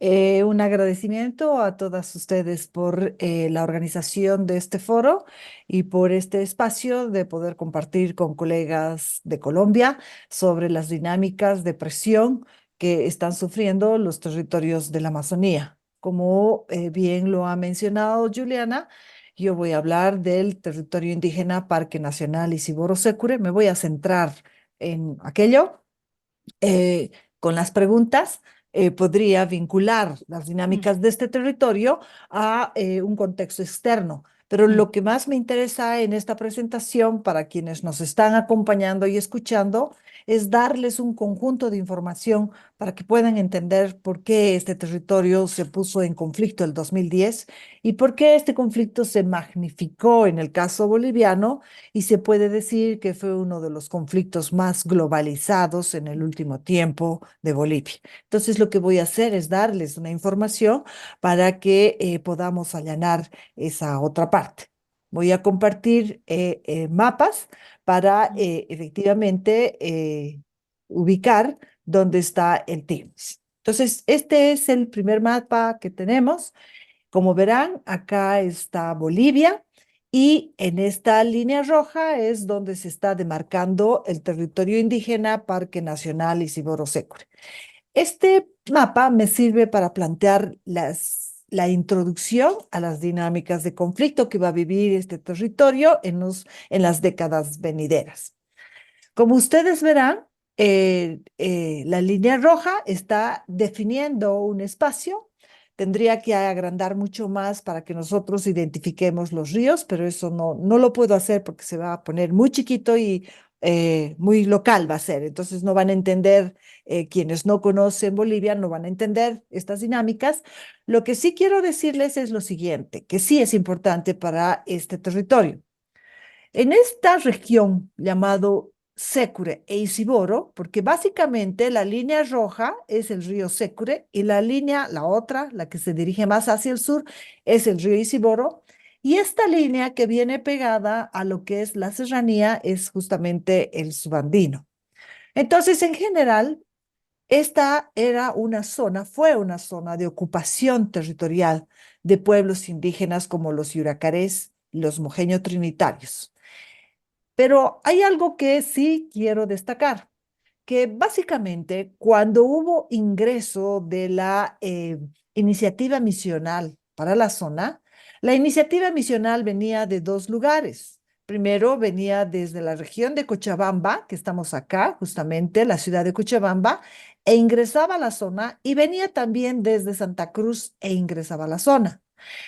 Un agradecimiento a todas ustedes por la organización de este foro y por este espacio de poder compartir con colegas de Colombia sobre las dinámicas de presión que están sufriendo los territorios de la Amazonía. Como bien lo ha mencionado Juliana, yo voy a hablar del territorio indígena Parque Nacional Isiboro-Sécure. Me voy a centrar en aquello eh, con las preguntas, podría vincular las mm, dinámicas de este territorio a un contexto externo. Pero mm, lo que más me interesa en esta presentación para quienes nos están acompañando y escuchando es darles un conjunto de información para que puedan entender por qué este territorio se puso en conflicto el 2010 y por qué este conflicto se magnificó en el caso boliviano y se puede decir que fue uno de los conflictos más globalizados en el último tiempo de Bolivia. Entonces, lo que voy a hacer es darles una información para que podamos allanar esa otra parte. Voy a compartir mapas para efectivamente ubicar dónde está el TIMS. Entonces, este es el primer mapa que tenemos. Como verán, acá está Bolivia y en esta línea roja es donde se está demarcando el territorio indígena Parque Nacional Isiboro-Sécure. Este mapa me sirve para plantear la introducción a las dinámicas de conflicto que va a vivir este territorio en las décadas venideras. Como ustedes verán, la línea roja está definiendo un espacio. Tendría que agrandar mucho más para que nosotros identifiquemos los ríos, pero eso no lo puedo hacer porque se va a poner muy chiquito y muy local va a ser. Entonces no van a entender, quienes no conocen Bolivia, no van a entender estas dinámicas. Lo que sí quiero decirles es lo siguiente, que sí es importante para este territorio. En esta región llamado Sécure e Isiboro, porque básicamente la línea roja es el río Sécure y la otra, la que se dirige más hacia el sur, es el río Isiboro. Y esta línea que viene pegada a lo que es la serranía es justamente el subandino. Entonces, en general, esta era una zona, fue una zona de ocupación territorial de pueblos indígenas como los yuracarés y los mojeño trinitarios. Pero hay algo que sí quiero destacar, que básicamente cuando hubo ingreso de la iniciativa misional para la iniciativa misional venía de dos lugares. Primero venía desde la región de Cochabamba, que estamos acá, justamente la ciudad de Cochabamba, e ingresaba a la zona, y venía también desde Santa Cruz e ingresaba a la zona.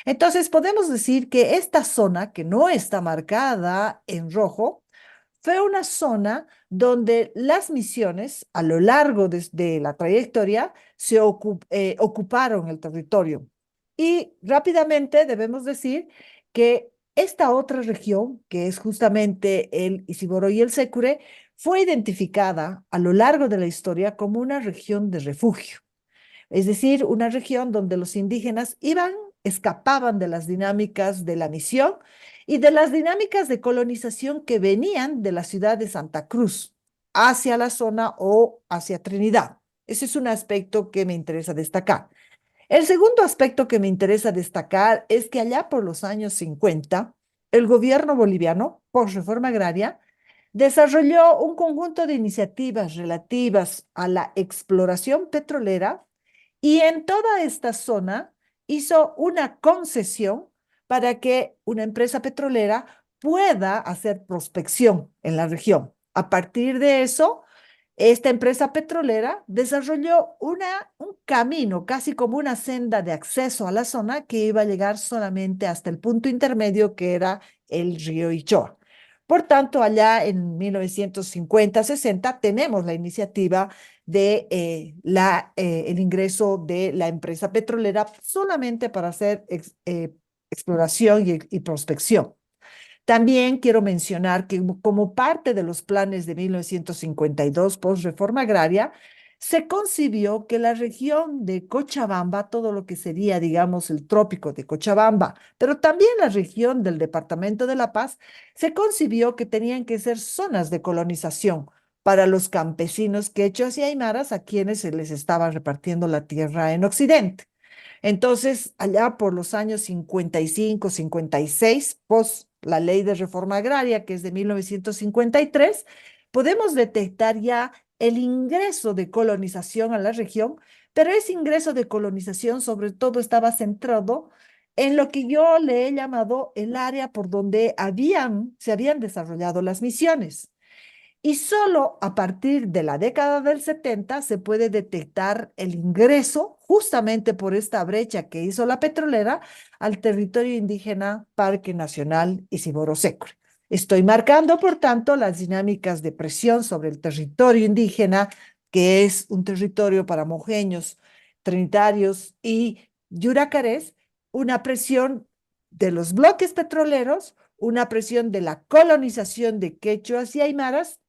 Entonces podemos decir que esta zona, que no está marcada en rojo, fue una zona donde las misiones a lo largo de la trayectoria ocuparon el territorio. Y rápidamente debemos decir que esta otra región, que es justamente el Isiboro y el Sécure, fue identificada a lo largo de la historia como una región de refugio. Es decir, una región donde los indígenas escapaban de las dinámicas de la misión y de las dinámicas de colonización que venían de la ciudad de Santa Cruz hacia la zona o hacia Trinidad. Ese es un aspecto que me interesa destacar. El segundo aspecto que me interesa destacar es que allá por los años 50, el gobierno boliviano, por reforma agraria, desarrolló un conjunto de iniciativas relativas a la exploración petrolera, y en toda esta zona hizo una concesión para que una empresa petrolera pueda hacer prospección en la región. A partir de eso, esta empresa petrolera desarrolló un camino, casi como una senda de acceso a la zona, que iba a llegar solamente hasta el punto intermedio, que era el río Ichoa. Por tanto, allá en 1950-60 tenemos la iniciativa de el ingreso de la empresa petrolera solamente para hacer exploración y prospección. También quiero mencionar que como parte de los planes de 1952 post-reforma agraria, se concibió que la región de Cochabamba, todo lo que sería, digamos, el trópico de Cochabamba, pero también la región del departamento de La Paz, se concibió que tenían que ser zonas de colonización para los campesinos quechuas y aymaras, a quienes se les estaba repartiendo la tierra en Occidente. Entonces, allá por los años 55, 56, post la ley de reforma agraria, que es de 1953, podemos detectar ya el ingreso de colonización a la región, pero ese ingreso de colonización sobre todo estaba centrado en lo que yo le he llamado el área por donde se habían desarrollado las misiones. Y solo a partir de la década del 70 se puede detectar el ingreso, justamente por esta brecha que hizo la petrolera, al territorio indígena Parque Nacional Isiboro Sécure. Estoy marcando, por tanto, las dinámicas de presión sobre el territorio indígena, que es un territorio para mojeños, trinitarios y yuracarés, una presión de los bloques petroleros, una presión de la colonización de quechuas y aymaras,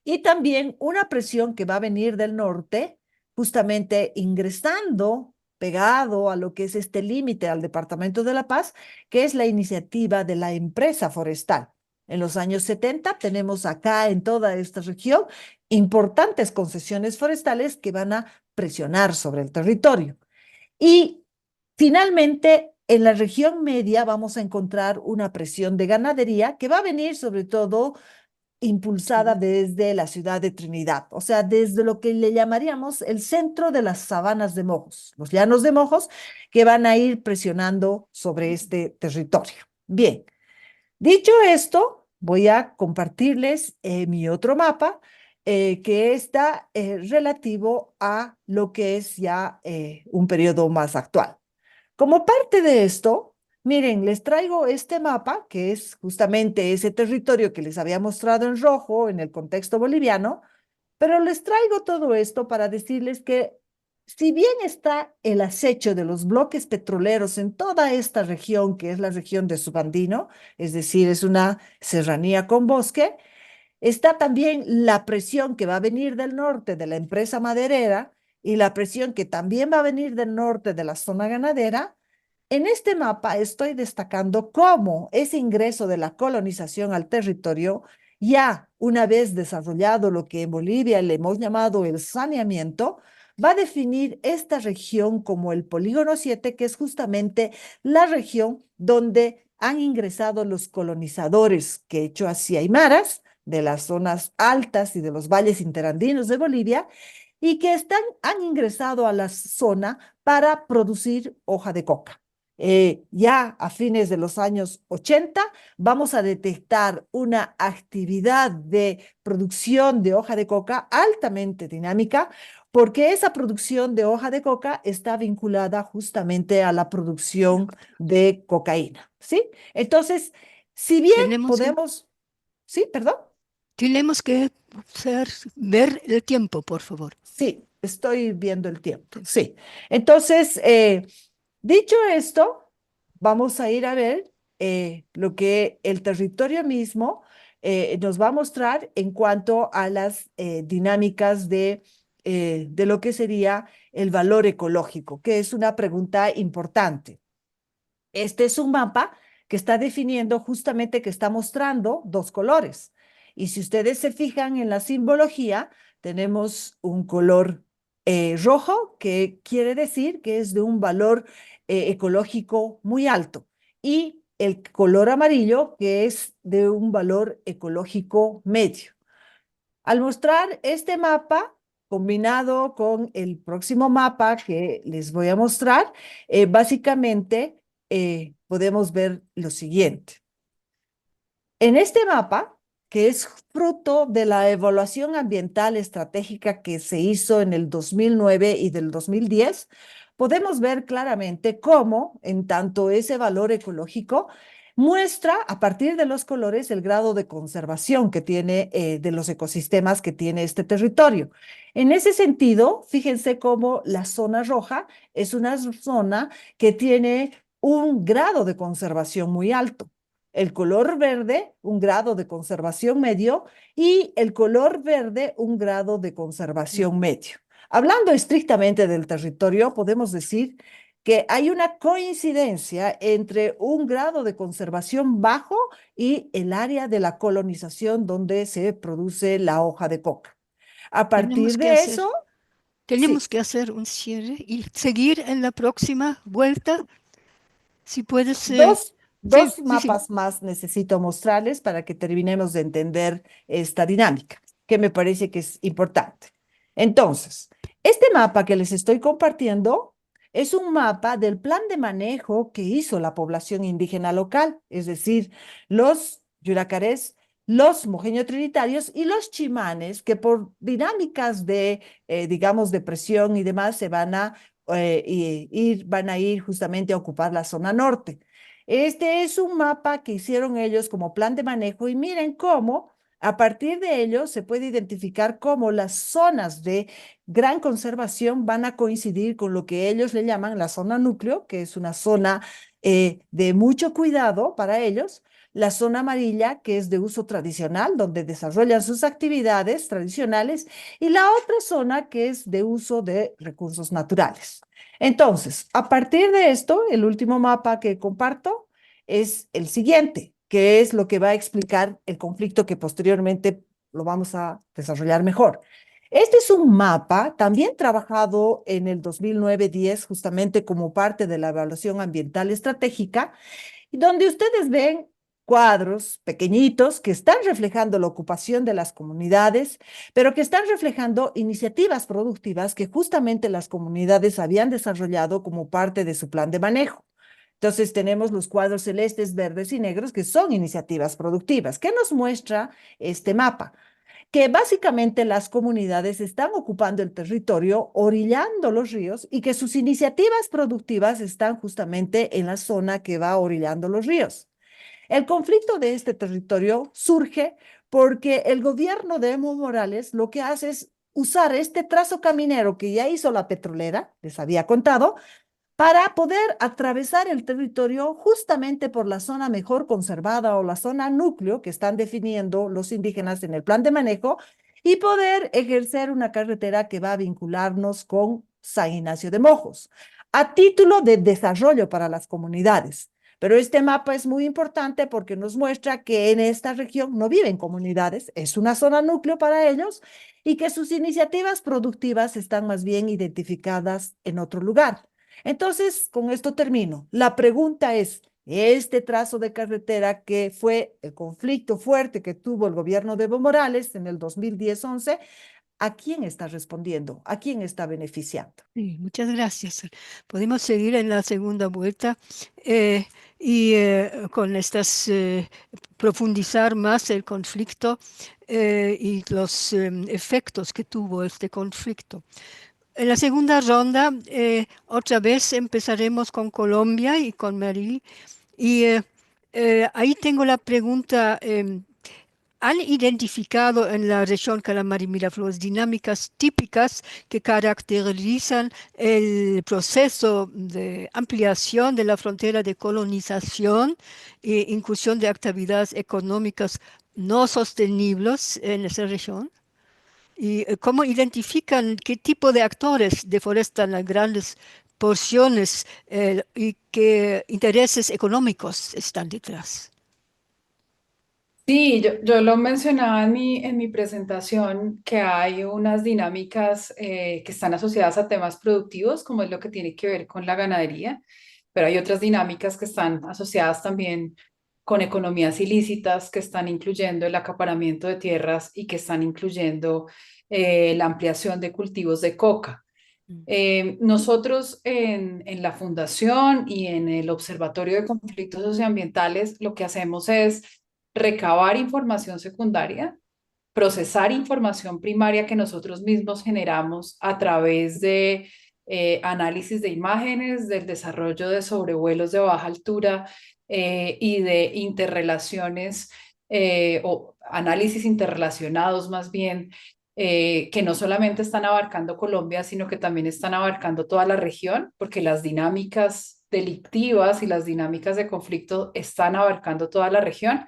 y también una presión que va a venir del norte, justamente ingresando, pegado a lo que es este límite al Departamento de La Paz, que es la iniciativa de la empresa forestal. En los años 70 tenemos acá en toda esta región importantes concesiones forestales que van a presionar sobre el territorio. Y finalmente, en la región media vamos a encontrar una presión de ganadería que va a venir sobre todo impulsada desde la ciudad de Trinidad, o sea, desde lo que le llamaríamos el centro de las sabanas de Mojos, los llanos de Mojos, que van a ir presionando sobre este territorio. Bien, dicho esto, voy a compartirles mi otro mapa, que está relativo a lo que es ya un periodo más actual. Como parte de esto, miren, les traigo este mapa, que es justamente ese territorio que les había mostrado en rojo en el contexto boliviano, pero les traigo todo esto para decirles que si bien está el acecho de los bloques petroleros en toda esta región, que es la región de Subandino, es decir, es una serranía con bosque, está también la presión que va a venir del norte de la empresa maderera y la presión que también va a venir del norte de la zona ganadera. En este mapa estoy destacando cómo ese ingreso de la colonización al territorio ya una vez desarrollado lo que en Bolivia le hemos llamado el saneamiento, va a definir esta región como el Polígono 7, que es justamente la región donde han ingresado los colonizadores quechuas y aymaras de las zonas altas y de los valles interandinos de Bolivia, y que han ingresado a la zona para producir hoja de coca. Ya a fines de los años 80 vamos a detectar una actividad de producción de hoja de coca altamente dinámica, porque esa producción de hoja de coca está vinculada justamente a la producción de cocaína, ¿sí? Entonces, si bien Tenemos que, podemos, sí, perdón. tenemos que ver el tiempo, por favor. Sí, estoy viendo el tiempo. Sí. Entonces, dicho esto, vamos a ir a ver lo que el territorio mismo nos va a mostrar en cuanto a las dinámicas de lo que sería el valor ecológico, que es una pregunta importante. Este es un mapa que está definiendo justamente que está mostrando dos colores. Y si ustedes se fijan en la simbología, tenemos un color rojo, que quiere decir que es de un valor ecológico muy alto, y el color amarillo, que es de un valor ecológico medio. Al mostrar este mapa, combinado con el próximo mapa que les voy a mostrar, básicamente podemos ver lo siguiente. En este mapa, que es fruto de la evaluación ambiental estratégica que se hizo en el 2009 y del 2010, podemos ver claramente cómo, en tanto ese valor ecológico, muestra a partir de los colores el grado de conservación que tiene de los ecosistemas que tiene este territorio. En ese sentido, fíjense cómo la zona roja es una zona que tiene un grado de conservación muy alto. El color verde, un grado de conservación medio, y el color verde, un grado de conservación medio. Hablando estrictamente del territorio, podemos decir que hay una coincidencia entre un grado de conservación bajo y el área de la colonización donde se produce la hoja de coca. A Tenemos partir que de hacer, eso, sí, tenemos que hacer un cierre y seguir en la próxima vuelta. Si puedes, dos, sí, dos sí, sí. mapas más necesito mostrarles para que terminemos de entender esta dinámica, que me parece que es importante. Entonces, este mapa que les estoy compartiendo es un mapa del plan de manejo que hizo la población indígena local, es decir, los yuracarés, los mojeño-trinitarios y los chimanes, que por dinámicas de, digamos, de presión y demás, van a ir justamente a ocupar la zona norte. Este es un mapa que hicieron ellos como plan de manejo, y miren cómo a partir de ello se puede identificar cómo las zonas de gran conservación van a coincidir con lo que ellos le llaman la zona núcleo, que es una zona de mucho cuidado para ellos; la zona amarilla, que es de uso tradicional, donde desarrollan sus actividades tradicionales; y la otra zona, que es de uso de recursos naturales. Entonces, a partir de esto, el último mapa que comparto es el siguiente, que es lo que va a explicar el conflicto que posteriormente lo vamos a desarrollar mejor. Este es un mapa también trabajado en el 2009-10, justamente como parte de la evaluación ambiental estratégica, donde ustedes ven cuadros pequeñitos que están reflejando la ocupación de las comunidades, pero que están reflejando iniciativas productivas que justamente las comunidades habían desarrollado como parte de su plan de manejo. Entonces tenemos los cuadros celestes, verdes y negros, que son iniciativas productivas. ¿Qué nos muestra este mapa? Que básicamente las comunidades están ocupando el territorio, orillando los ríos, y que sus iniciativas productivas están justamente en la zona que va orillando los ríos. El conflicto de este territorio surge porque el gobierno de Evo Morales lo que hace es usar este trazo caminero que ya hizo la petrolera, les había contado, para poder atravesar el territorio justamente por la zona mejor conservada o la zona núcleo que están definiendo los indígenas en el plan de manejo, y poder ejercer una carretera que va a vincularnos con San Ignacio de Mojos, a título de desarrollo para las comunidades. Pero este mapa es muy importante porque nos muestra que en esta región no viven comunidades, es una zona núcleo para ellos y que sus iniciativas productivas están más bien identificadas en otro lugar. Entonces, con esto termino. La pregunta es, este trazo de carretera que fue el conflicto fuerte que tuvo el gobierno de Evo Morales en el 2010-11, ¿a quién está respondiendo? ¿A quién está beneficiando? Sí, muchas gracias. Podemos seguir en la segunda vuelta con estas, profundizar más el conflicto y los efectos que tuvo este conflicto. En la segunda ronda, otra vez empezaremos con Colombia y con Maril. Y ahí tengo la pregunta. ¿Han identificado en la región Calamar y Miraflores dinámicas típicas que caracterizan el proceso de ampliación de la frontera de colonización e incursión de actividades económicas no sostenibles en esa región? ¿Y cómo identifican qué tipo de actores deforestan las grandes porciones y qué intereses económicos están detrás? Sí, yo lo mencionaba en mi presentación, que hay unas dinámicas que están asociadas a temas productivos, como es lo que tiene que ver con la ganadería, pero hay otras dinámicas que están asociadas también con economías ilícitas, que están incluyendo el acaparamiento de tierras y que están incluyendo la ampliación de cultivos de coca. Nosotros en la Fundación y en el Observatorio de Conflictos Socioambientales lo que hacemos es recabar información secundaria, procesar información primaria que nosotros mismos generamos a través de análisis de imágenes, del desarrollo de sobrevuelos de baja altura y de interrelaciones o análisis interrelacionados más bien, que no solamente están abarcando Colombia, sino que también están abarcando toda la región, porque las dinámicas delictivas y las dinámicas de conflicto están abarcando toda la región.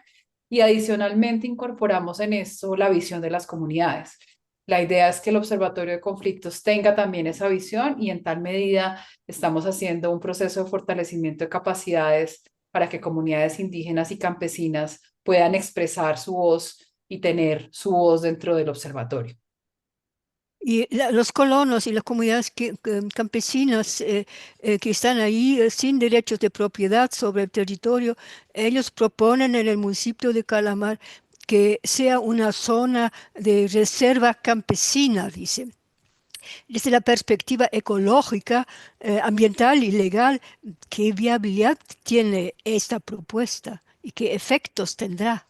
Y adicionalmente incorporamos en esto la visión de las comunidades. La idea es que el Observatorio de Conflictos tenga también esa visión y en tal medida estamos haciendo un proceso de fortalecimiento de capacidades para que comunidades indígenas y campesinas puedan expresar su voz y tener su voz dentro del observatorio. Y los colonos y las comunidades campesinas que están ahí sin derechos de propiedad sobre el territorio, ellos proponen en el municipio de Calamar que sea una zona de reserva campesina, dicen. Desde la perspectiva ecológica, ambiental y legal, ¿qué viabilidad tiene esta propuesta y qué efectos tendrá?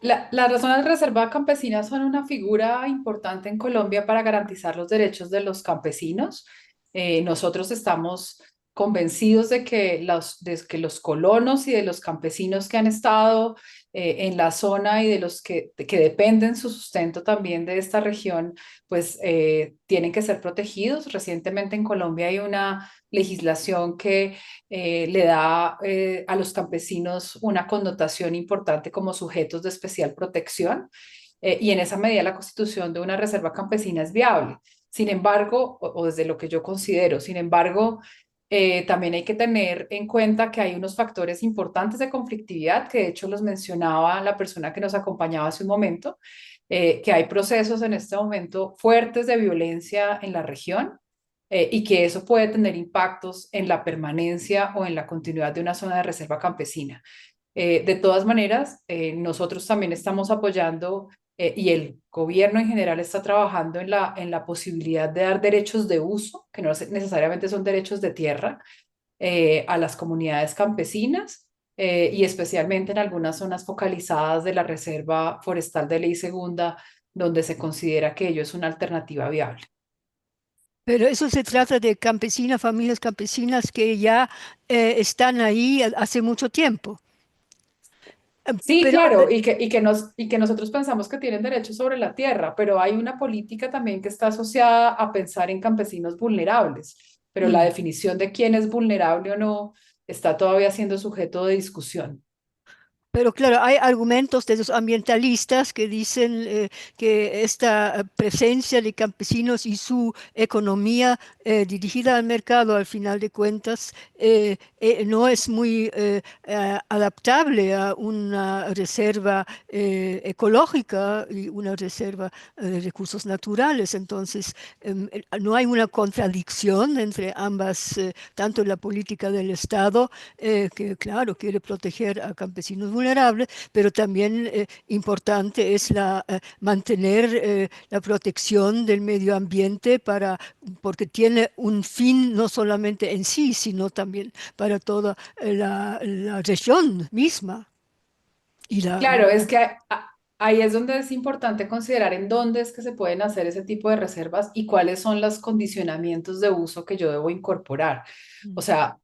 Las zonas de reserva campesina son una figura importante en Colombia para garantizar los derechos de los campesinos. Nosotros estamos convencidos de que los colonos y de los campesinos que han estado en la zona y de los que dependen su sustento también de esta región, pues tienen que ser protegidos. Recientemente en Colombia hay una legislación que le da a los campesinos una connotación importante como sujetos de especial protección y en esa medida la constitución de una reserva campesina es viable. Sin embargo, o desde lo que yo considero, sin embargo, también hay que tener en cuenta que hay unos factores importantes de conflictividad, que de hecho los mencionaba la persona que nos acompañaba hace un momento, que hay procesos en este momento fuertes de violencia en la región y que eso puede tener impactos en la permanencia o en la continuidad de una zona de reserva campesina. De todas maneras, nosotros también estamos apoyando y el gobierno en general está trabajando en la posibilidad de dar derechos de uso, que no necesariamente son derechos de tierra, a las comunidades campesinas y especialmente en algunas zonas focalizadas de la Reserva Forestal de Ley Segunda, donde se considera que ello es una alternativa viable. Pero eso se trata de campesinas, familias campesinas que ya están ahí hace mucho tiempo. Sí, Pero claro, y que nosotros pensamos que tienen derechos sobre la tierra, pero hay una política también que está asociada a pensar en campesinos vulnerables, pero la definición de quién es vulnerable o no está todavía siendo sujeto de discusión. Pero claro, hay argumentos de los ambientalistas que dicen que esta presencia de campesinos y su economía dirigida al mercado, al final de cuentas, no es muy adaptable a una reserva ecológica y una reserva de recursos naturales. Entonces, no hay una contradicción entre ambas, tanto en la política del Estado, que claro, quiere proteger a campesinos vulnerables, pero también importante es mantener la protección del medio ambiente porque tiene un fin no solamente en sí, sino también para toda la región misma. Y Claro, es que ahí es donde es importante considerar en dónde es que se pueden hacer ese tipo de reservas y cuáles son los condicionamientos de uso que yo debo incorporar. O sea,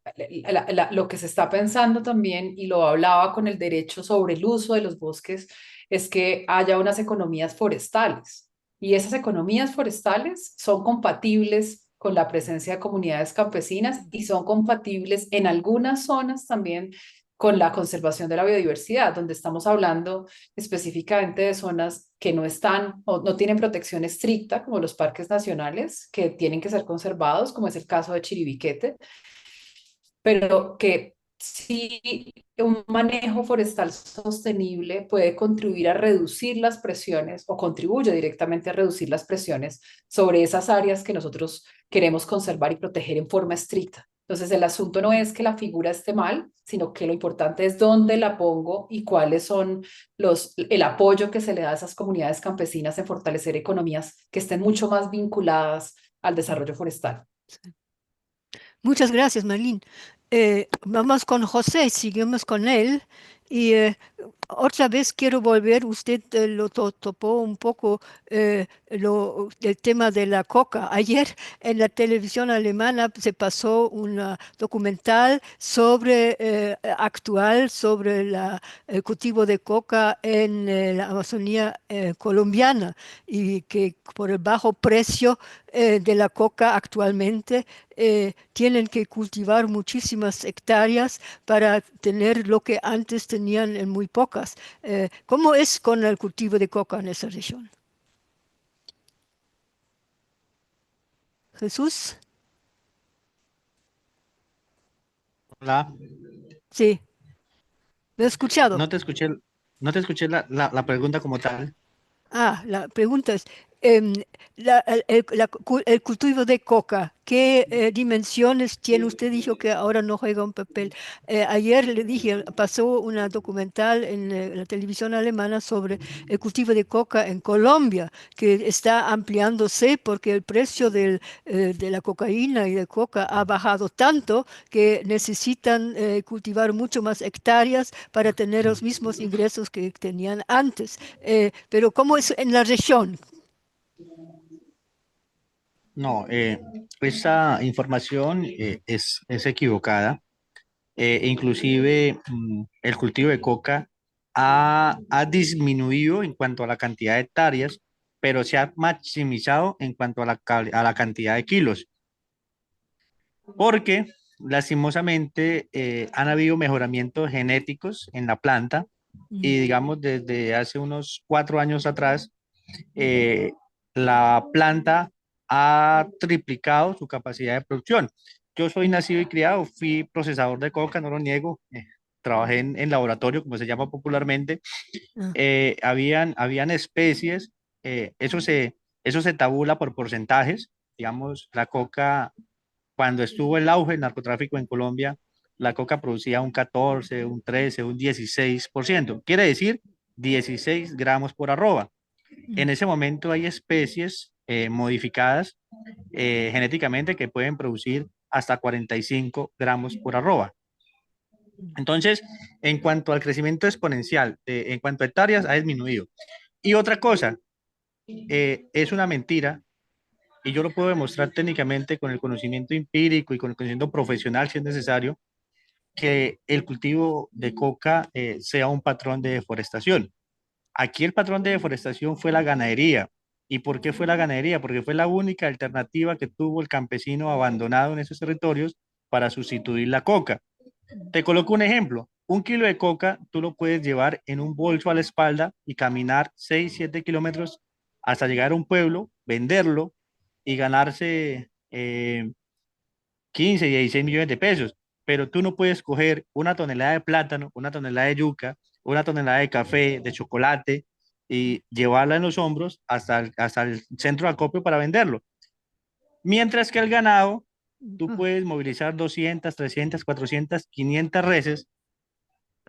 lo que se está pensando también, y lo hablaba con el derecho sobre el uso de los bosques, es que haya unas economías forestales. Y esas economías forestales son compatibles con la presencia de comunidades campesinas y son compatibles en algunas zonas también con la conservación de la biodiversidad, donde estamos hablando específicamente de zonas que no están o no tienen protección estricta, como los parques nacionales, que tienen que ser conservados, como es el caso de Chiribiquete, pero que sí un manejo forestal sostenible puede contribuir a reducir las presiones o contribuye directamente a reducir las presiones sobre esas áreas que nosotros queremos conservar y proteger en forma estricta. Entonces, el asunto no es que la figura esté mal, sino que lo importante es dónde la pongo y cuáles son el apoyo que se le da a esas comunidades campesinas en fortalecer economías que estén mucho más vinculadas al desarrollo forestal. muchas gracias, Marlene. Vamos con José, seguimos con él. Y otra vez quiero volver, usted lo topó un poco el tema de la coca. Ayer en la televisión alemana se pasó un documental actual sobre el cultivo de coca en la Amazonía colombiana y que por el bajo precio de la coca actualmente tienen que cultivar muchísimas hectáreas para tener lo que antes tenían en muy pocas. ¿Cómo es con el cultivo de coca en esa región? Jesús, Hola, sí, me he escuchado. no te escuché, no te escuché la pregunta como tal. La pregunta es, em, el cultivo de coca, ¿qué dimensiones tiene? Usted dijo que ahora no juega un papel. Ayer le dije, pasó una documental en la televisión alemana sobre el cultivo de coca en Colombia, que está ampliándose porque el precio de la cocaína y de coca ha bajado tanto que necesitan cultivar mucho más hectáreas para tener los mismos ingresos que tenían antes. Pero ¿cómo es en la región? No, esa información es equivocada. Inclusive el cultivo de coca ha disminuido en cuanto a la cantidad de hectáreas, pero se ha maximizado en cuanto a a la cantidad de kilos, porque lastimosamente han habido mejoramientos genéticos en la planta y digamos desde hace unos 4 años atrás, eh, la planta ha triplicado su capacidad de producción. Yo soy nacido y criado, fui procesador de coca, no lo niego, trabajé en laboratorio, como se llama popularmente. Ah, Habían especies, eso se tabula por porcentajes, digamos, la coca, cuando estuvo el auge del narcotráfico en Colombia, la coca producía un 14, un 13, un 16%, quiere decir 16 gramos por arroba. En ese momento hay especies modificadas genéticamente que pueden producir hasta 45 gramos por arroba. Entonces, en cuanto al crecimiento exponencial, en cuanto a hectáreas, ha disminuido. Y otra cosa, es una mentira, y yo lo puedo demostrar técnicamente con el conocimiento empírico y con el conocimiento profesional, si es necesario, que el cultivo de coca sea un patrón de deforestación. Aquí el patrón de deforestación fue la ganadería. ¿Y por qué fue la ganadería? Porque fue la única alternativa que tuvo el campesino abandonado en esos territorios para sustituir la coca. Te coloco un ejemplo. Un kilo de coca tú lo puedes llevar en un bolso a la espalda y caminar 6, 7 kilómetros hasta llegar a un pueblo, venderlo y ganarse 15, 16 millones de pesos. Pero tú no puedes coger una tonelada de plátano, una tonelada de yuca, una tonelada de café, de chocolate y llevarla en los hombros hasta el centro de acopio para venderlo. Mientras que el ganado, tú puedes movilizar 200, 300, 400, 500 reses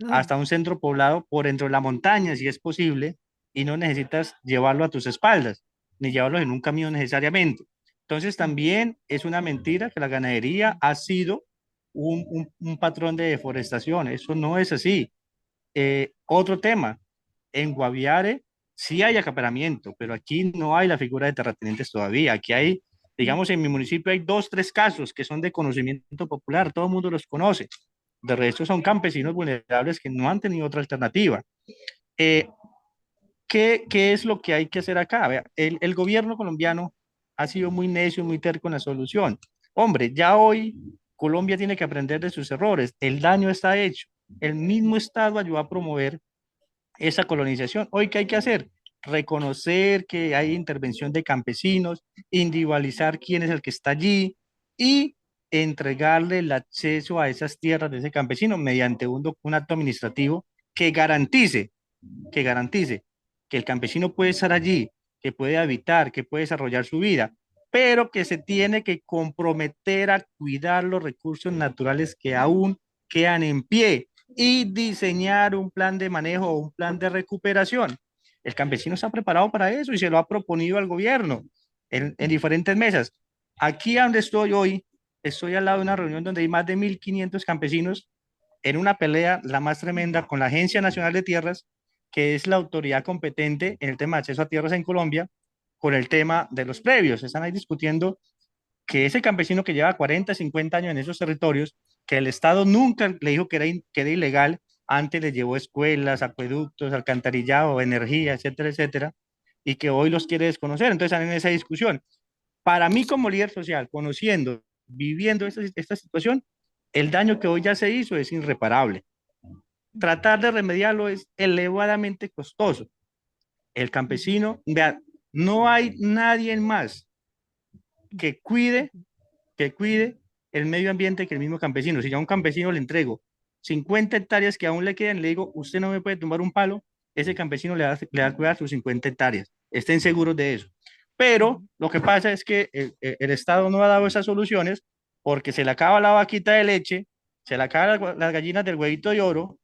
hasta un centro poblado por dentro de la montaña, si es posible, y no necesitas llevarlo a tus espaldas, ni llevarlo en un camión necesariamente. Entonces también es una mentira que la ganadería ha sido un patrón de deforestación. Eso no es así. Otro tema, en Guaviare sí hay acaparamiento, pero aquí no hay la figura de terratenientes todavía. Aquí hay, digamos, en mi municipio hay 2, 3 casos que son de conocimiento popular, todo el mundo los conoce. De resto son campesinos vulnerables que no han tenido otra alternativa. Eh, ¿qué es lo que hay que hacer acá? Vea, el gobierno colombiano ha sido muy necio, muy terco en la solución. Hombre, ya hoy Colombia tiene que aprender de sus errores. El daño está hecho. El mismo Estado ayudó a promover esa colonización. Hoy, ¿qué hay que hacer? Reconocer que hay intervención de campesinos, individualizar quién es el que está allí y entregarle el acceso a esas tierras de ese campesino mediante un acto administrativo que garantice que el campesino puede estar allí, que puede habitar, que puede desarrollar su vida, pero que se tiene que comprometer a cuidar los recursos naturales que aún quedan en pie y diseñar un plan de manejo o un plan de recuperación. El campesino está preparado para eso y se lo ha proponido al gobierno en diferentes mesas. Aquí donde estoy hoy, estoy al lado de una reunión donde hay más de 1.500 campesinos en una pelea, la más tremenda, con la Agencia Nacional de Tierras, que es la autoridad competente en el tema de acceso a tierras en Colombia, con el tema de los previos. Están ahí discutiendo que ese campesino que lleva 40, 50 años en esos territorios, que el Estado nunca le dijo que era ilegal, antes le llevó escuelas, acueductos, alcantarillado, energía, etcétera, etcétera, y que hoy los quiere desconocer. Entonces están en esa discusión. Para mí como líder social, conociendo, viviendo esta situación, el daño que hoy ya se hizo es irreparable. Tratar de remediarlo es elevadamente costoso. El campesino, vea, no hay nadie más que cuide el medio ambiente que el mismo campesino. Si yo a un campesino le entrego 50 hectáreas que aún le quedan, le digo, usted no me puede tumbar un palo, ese campesino le va a cuidar sus 50 hectáreas. Estén seguros de eso. Pero lo que pasa es que el Estado no ha dado esas soluciones porque se le acaba la vaquita de leche, se le acaban las gallinas del huevito de oro,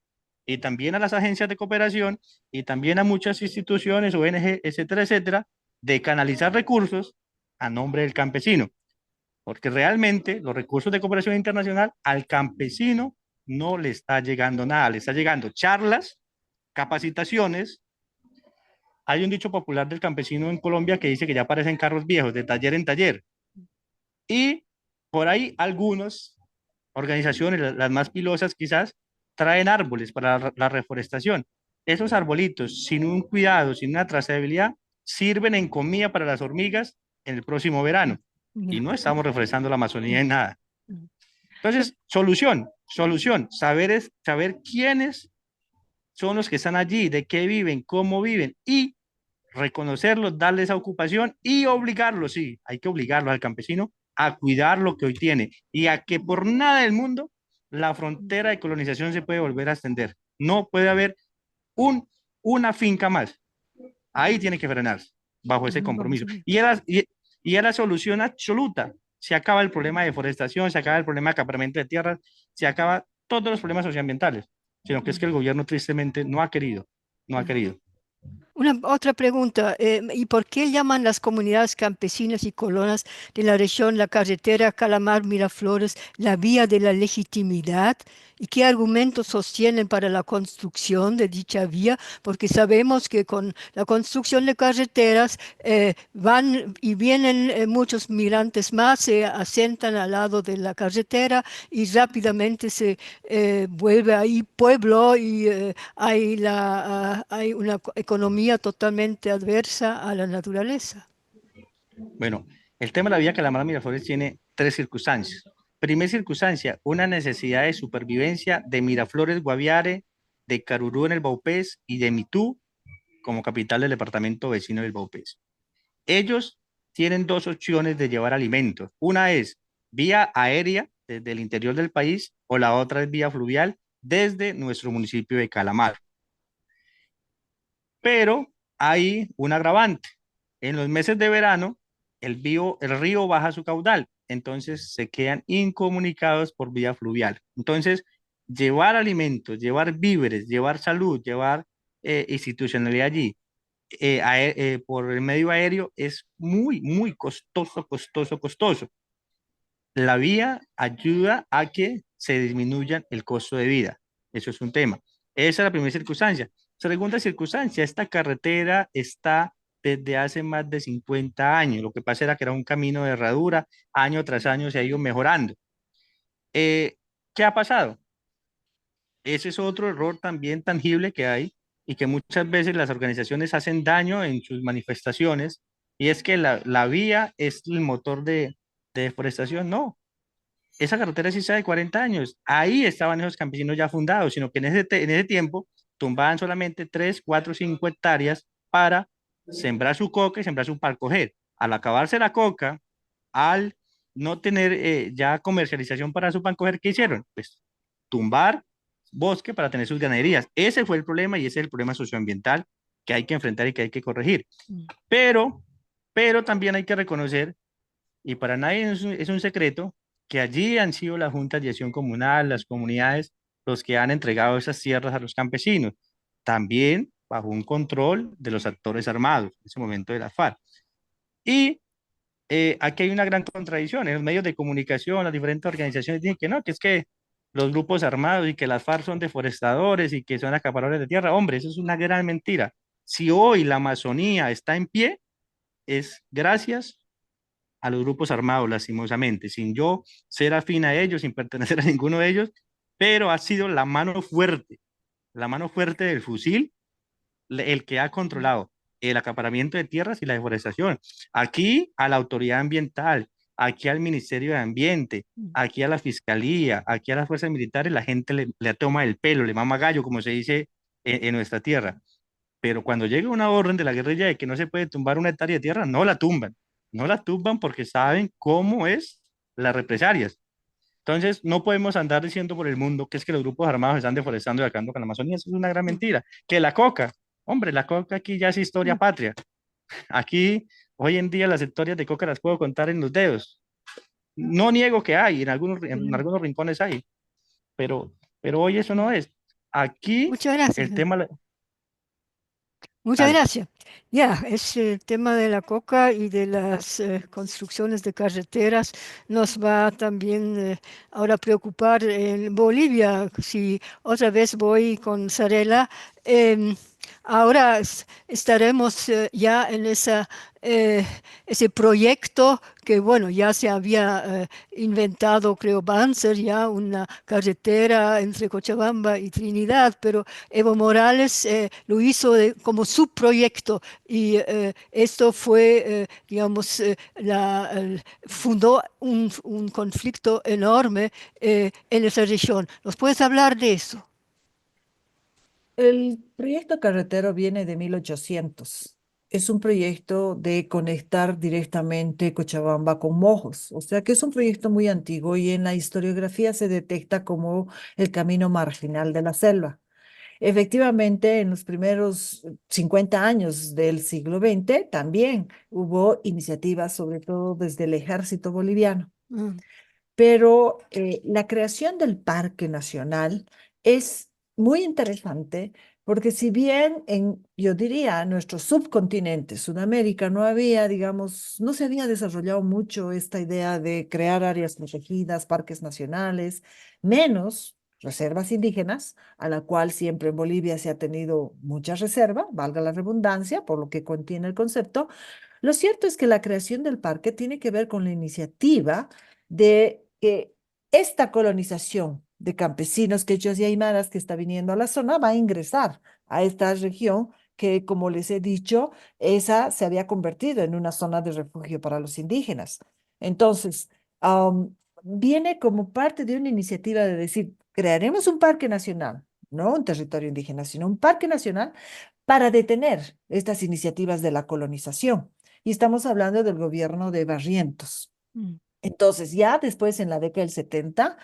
y también a las agencias de cooperación y también a muchas instituciones, ONG, etcétera, etcétera, de canalizar recursos a nombre del campesino. Porque realmente los recursos de cooperación internacional al campesino no le está llegando nada, le está llegando charlas, capacitaciones. Hay un dicho popular del campesino en Colombia que dice que ya parecen carros viejos, de taller en taller. Y por ahí algunas organizaciones, las más pilosas quizás, traen árboles para la reforestación. Esos arbolitos, sin un cuidado, sin una trazabilidad, sirven en comida para las hormigas en el próximo verano. Y no estamos reforestando la Amazonía en nada. Entonces, solución, saber quiénes son los que están allí, de qué viven, cómo viven y reconocerlos, darles esa ocupación y obligarlos, sí, hay que obligarlos al campesino a cuidar lo que hoy tiene y a que por nada del mundo la frontera de colonización se puede volver a extender. No puede haber una finca más. Ahí tiene que frenarse bajo ese compromiso. Y es la solución absoluta. Se acaba el problema de deforestación, se acaba el problema de acaparamiento de tierras, se acaba todos los problemas socioambientales, sino que es que el gobierno tristemente no ha querido. Otra pregunta, ¿y por qué llaman las comunidades campesinas y colonas de la región la carretera Calamar-Miraflores la vía de la legitimidad? ¿Y qué argumentos sostienen para la construcción de dicha vía? Porque sabemos que con la construcción de carreteras van y vienen muchos migrantes más, se asentan al lado de la carretera y rápidamente se vuelve ahí pueblo y hay una economía totalmente adversa a la naturaleza. Bueno, el tema de la vía Calamar Miraflores tiene 3 circunstancias. Primera circunstancia, una necesidad de supervivencia de Miraflores, Guaviare, de Carurú en el Baupés y de Mitú como capital del departamento vecino del Baupés. Ellos tienen dos opciones de llevar alimentos. Una es vía aérea desde el interior del país o la otra es vía fluvial desde nuestro municipio de Calamar. Pero hay un agravante. En los meses de verano, el río baja su caudal, entonces se quedan incomunicados por vía fluvial. Entonces, llevar alimentos, llevar víveres, llevar salud, llevar institucionalidad allí por el medio aéreo es muy, muy costoso. La vía ayuda a que se disminuya el costo de vida. Eso es un tema. Esa es la primera circunstancia. Segunda circunstancia, esta carretera está desde hace más de 50 años. Lo que pasa era que era un camino de herradura, año tras año se ha ido mejorando. ¿Qué ha pasado? Ese es otro error también tangible que hay y que muchas veces las organizaciones hacen daño en sus manifestaciones, y es que la vía es el motor de deforestación. No, esa carretera sí está de 40 años. Ahí estaban esos campesinos ya fundados, sino que en ese tiempo tumbaban solamente 3, 4, 5 hectáreas para sembrar su coca y sembrar su palcojer. Al acabarse la coca, al no tener ya comercialización para su palcojer, ¿qué hicieron? Pues tumbar bosque para tener sus ganaderías. Ese fue el problema y ese es el problema socioambiental que hay que enfrentar y que hay que corregir. Pero, pero también hay que reconocer, y para nadie es un secreto, que allí han sido las juntas de acción comunal, las comunidades, los que han entregado esas tierras a los campesinos, también bajo un control de los actores armados, en ese momento de la FARC. Y aquí hay una gran contradicción. En los medios de comunicación, las diferentes organizaciones dicen que no, que es que los grupos armados y que las FARC son deforestadores y que son acaparadores de tierra. Hombre, eso es una gran mentira. Si hoy la Amazonía está en pie, es gracias a los grupos armados, lastimosamente, sin yo ser afín a ellos, sin pertenecer a ninguno de ellos, pero ha sido la mano fuerte del fusil, el que ha controlado el acaparamiento de tierras y la deforestación. Aquí a la autoridad ambiental, aquí al Ministerio de Ambiente, aquí a la Fiscalía, aquí a las fuerzas militares, la gente le toma el pelo, le mama gallo, como se dice en nuestra tierra. Pero cuando llega una orden de la guerrilla de que no se puede tumbar una hectárea de tierra, no la tumban. No la tumban porque saben cómo es las represalias. Entonces, no podemos andar diciendo por el mundo que es que los grupos armados están deforestando y acabando con la Amazonía. Eso es una gran mentira. Que la coca, hombre, la coca aquí ya es historia patria. Aquí, hoy en día, las hectáreas de coca las puedo contar en los dedos. No niego que hay, en algunos rincones hay, pero hoy eso no es. Aquí, Muchas gracias. el tema... Muchas Dale. gracias. Ya, ese tema de la coca y de las construcciones de carreteras nos va también ahora a preocupar en Bolivia. Si otra vez voy con Sarela, ahora estaremos ya en ese proyecto que, bueno, ya se había inventado, creo, Banzer, ya una carretera entre Cochabamba y Trinidad, pero Evo Morales lo hizo como su proyecto y esto fue, digamos, fundó un conflicto enorme en esa región. ¿Nos puedes hablar de eso? El proyecto carretero viene de 1800. Es un proyecto de conectar directamente Cochabamba con Mojos. O sea que es un proyecto muy antiguo y en la historiografía se detecta como el camino marginal de la selva. Efectivamente, en los primeros 50 años del siglo XX también hubo iniciativas, sobre todo desde el ejército boliviano. Mm. Pero la creación del Parque Nacional es muy interesante porque si bien yo diría, nuestro subcontinente, Sudamérica, no había, digamos, no se había desarrollado mucho esta idea de crear áreas protegidas, parques nacionales, menos reservas indígenas, a la cual siempre en Bolivia se ha tenido mucha reserva, valga la redundancia, por lo que contiene el concepto. Lo cierto es que la creación del parque tiene que ver con la iniciativa de que esta colonización de campesinos, quechuas y aymaras que está viniendo a la zona va a ingresar a esta región que, como les he dicho, esa se había convertido en una zona de refugio para los indígenas. Entonces, viene como parte de una iniciativa de decir, crearemos un parque nacional, no un territorio indígena, sino un parque nacional para detener estas iniciativas de la colonización. Y estamos hablando del gobierno de Barrientos. Mm. Entonces, ya después en la década del 70,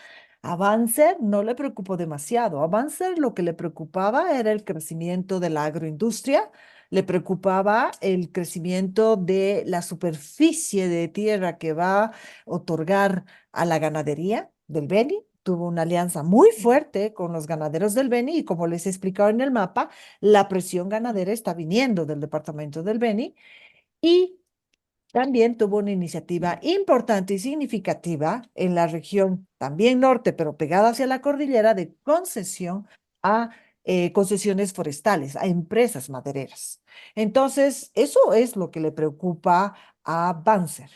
a Banzer no le preocupó demasiado. A Banzer lo que le preocupaba era el crecimiento de la agroindustria, le preocupaba el crecimiento de la superficie de tierra que va a otorgar a la ganadería del Beni. Tuvo una alianza muy fuerte con los ganaderos del Beni y como les he explicado en el mapa, la presión ganadera está viniendo del departamento del Beni y también tuvo una iniciativa importante y significativa en la región, también norte, pero pegada hacia la cordillera, de concesión a concesiones forestales, a empresas madereras. Entonces, eso es lo que le preocupa a Banzer.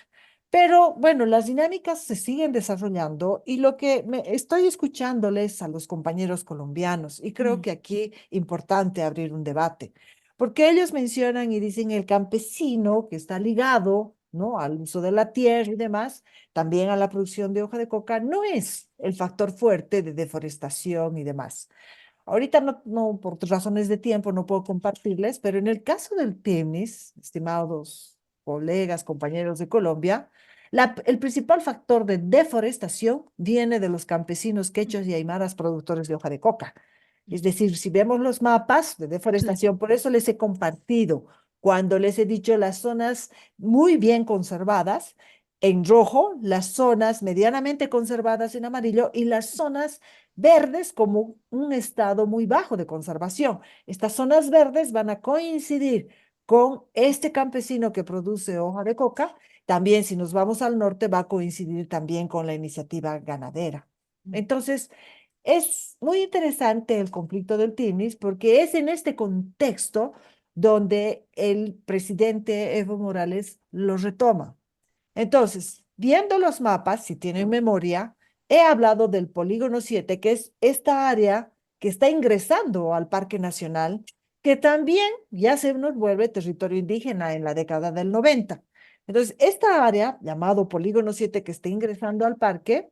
Pero bueno, las dinámicas se siguen desarrollando y lo que estoy escuchándoles a los compañeros colombianos, y creo que aquí importante abrir un debate. Porque ellos mencionan y dicen el campesino que está ligado, ¿no?, al uso de la tierra y demás, también a la producción de hoja de coca, no es el factor fuerte de deforestación y demás. Ahorita por razones de tiempo no puedo compartirles, pero en el caso del tenis, estimados colegas, compañeros de Colombia, el principal factor de deforestación viene de los campesinos quechos y aymaras productores de hoja de coca. Es decir, si vemos los mapas de deforestación, por eso les he compartido, cuando les he dicho las zonas muy bien conservadas, en rojo, las zonas medianamente conservadas en amarillo y las zonas verdes como un estado muy bajo de conservación. Estas zonas verdes van a coincidir con este campesino que produce hoja de coca. También si nos vamos al norte va a coincidir también con la iniciativa ganadera. Entonces, es muy interesante el conflicto del Tinis porque es en este contexto donde el presidente Evo Morales lo retoma. Entonces, viendo los mapas, si tienen memoria, he hablado del Polígono 7, que es esta área que está ingresando al Parque Nacional, que también ya se nos vuelve territorio indígena en la década del 90. Entonces, esta área, llamado Polígono 7, que está ingresando al parque,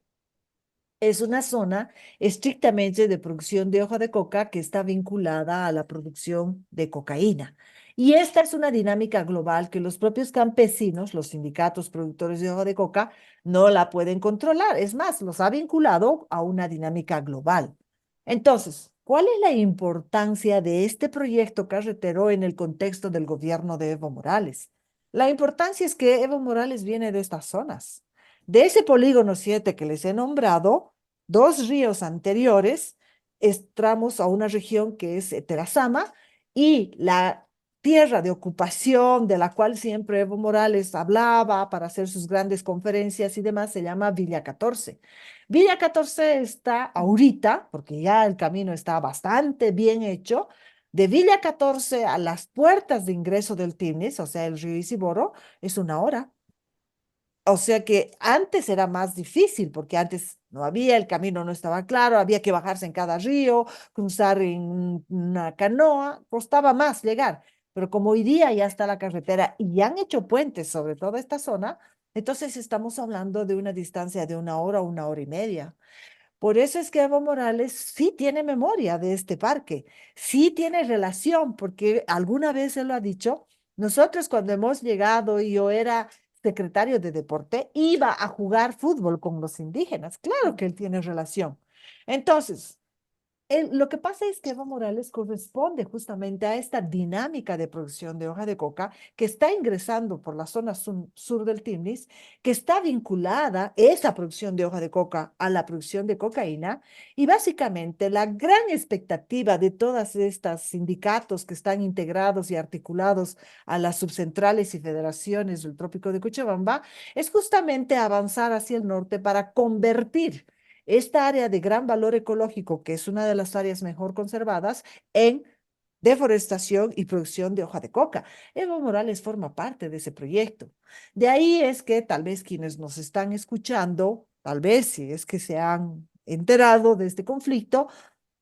es una zona estrictamente de producción de hoja de coca que está vinculada a la producción de cocaína. Y esta es una dinámica global que los propios campesinos, los sindicatos productores de hoja de coca, no la pueden controlar. Es más, los ha vinculado a una dinámica global. Entonces, ¿cuál es la importancia de este proyecto carretero en el contexto del gobierno de Evo Morales? La importancia es que Evo Morales viene de estas zonas. De ese polígono 7 que les he nombrado, 2 ríos anteriores, entramos a una región que es Terazama y la tierra de ocupación de la cual siempre Evo Morales hablaba para hacer sus grandes conferencias y demás se llama Villa 14. Villa 14 está ahorita, porque ya el camino está bastante bien hecho, de Villa 14 a las puertas de ingreso del Tinis, o sea, el río Isiboro, es 1 hora. O sea que antes era más difícil, porque antes no había, el camino no estaba claro, había que bajarse en cada río, cruzar en una canoa, costaba más llegar. Pero como hoy día ya está la carretera y ya han hecho puentes sobre toda esta zona, entonces estamos hablando de una distancia de 1 hora, 1 hora y media. Por eso es que Evo Morales sí tiene memoria de este parque, sí tiene relación, porque alguna vez él lo ha dicho, nosotros cuando hemos llegado y yo era secretario de deporte, iba a jugar fútbol con los indígenas. Claro que él tiene relación. Entonces, lo que pasa es que Evo Morales corresponde justamente a esta dinámica de producción de hoja de coca que está ingresando por la zona sur del Timnis, que está vinculada esa producción de hoja de coca a la producción de cocaína y básicamente la gran expectativa de todas estas sindicatos que están integrados y articulados a las subcentrales y federaciones del Trópico de Cochabamba es justamente avanzar hacia el norte para convertir esta área de gran valor ecológico, que es una de las áreas mejor conservadas, en deforestación y producción de hoja de coca. Evo Morales forma parte de ese proyecto. De ahí es que tal vez quienes nos están escuchando, tal vez si es que se han enterado de este conflicto,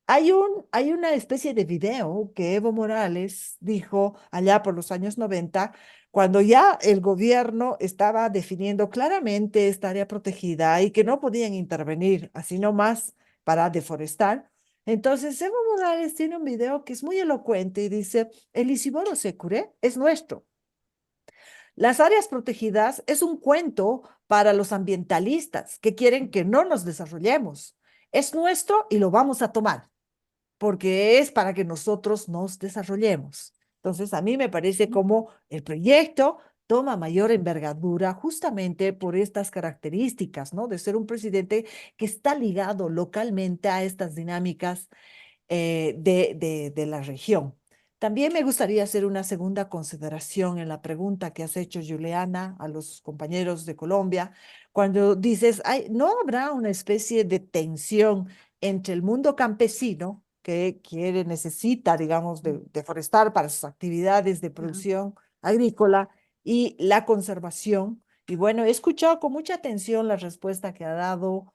hay una especie de video que Evo Morales dijo allá por los años 90 cuando ya el gobierno estaba definiendo claramente esta área protegida y que no podían intervenir así nomás para deforestar. Entonces, Evo Morales tiene un video que es muy elocuente y dice, el Isiboro Secure es nuestro. Las áreas protegidas es un cuento para los ambientalistas que quieren que no nos desarrollemos. Es nuestro y lo vamos a tomar, porque es para que nosotros nos desarrollemos. Entonces, a mí me parece como el proyecto toma mayor envergadura justamente por estas características, ¿no? De ser un presidente que está ligado localmente a estas dinámicas de la región. También me gustaría hacer una segunda consideración en la pregunta que has hecho, Juliana, a los compañeros de Colombia, cuando dices, ay, ¿no habrá una especie de tensión entre el mundo campesino que quiere, necesita, digamos, de deforestar para sus actividades de producción agrícola y la conservación? Y bueno, he escuchado con mucha atención la respuesta que ha dado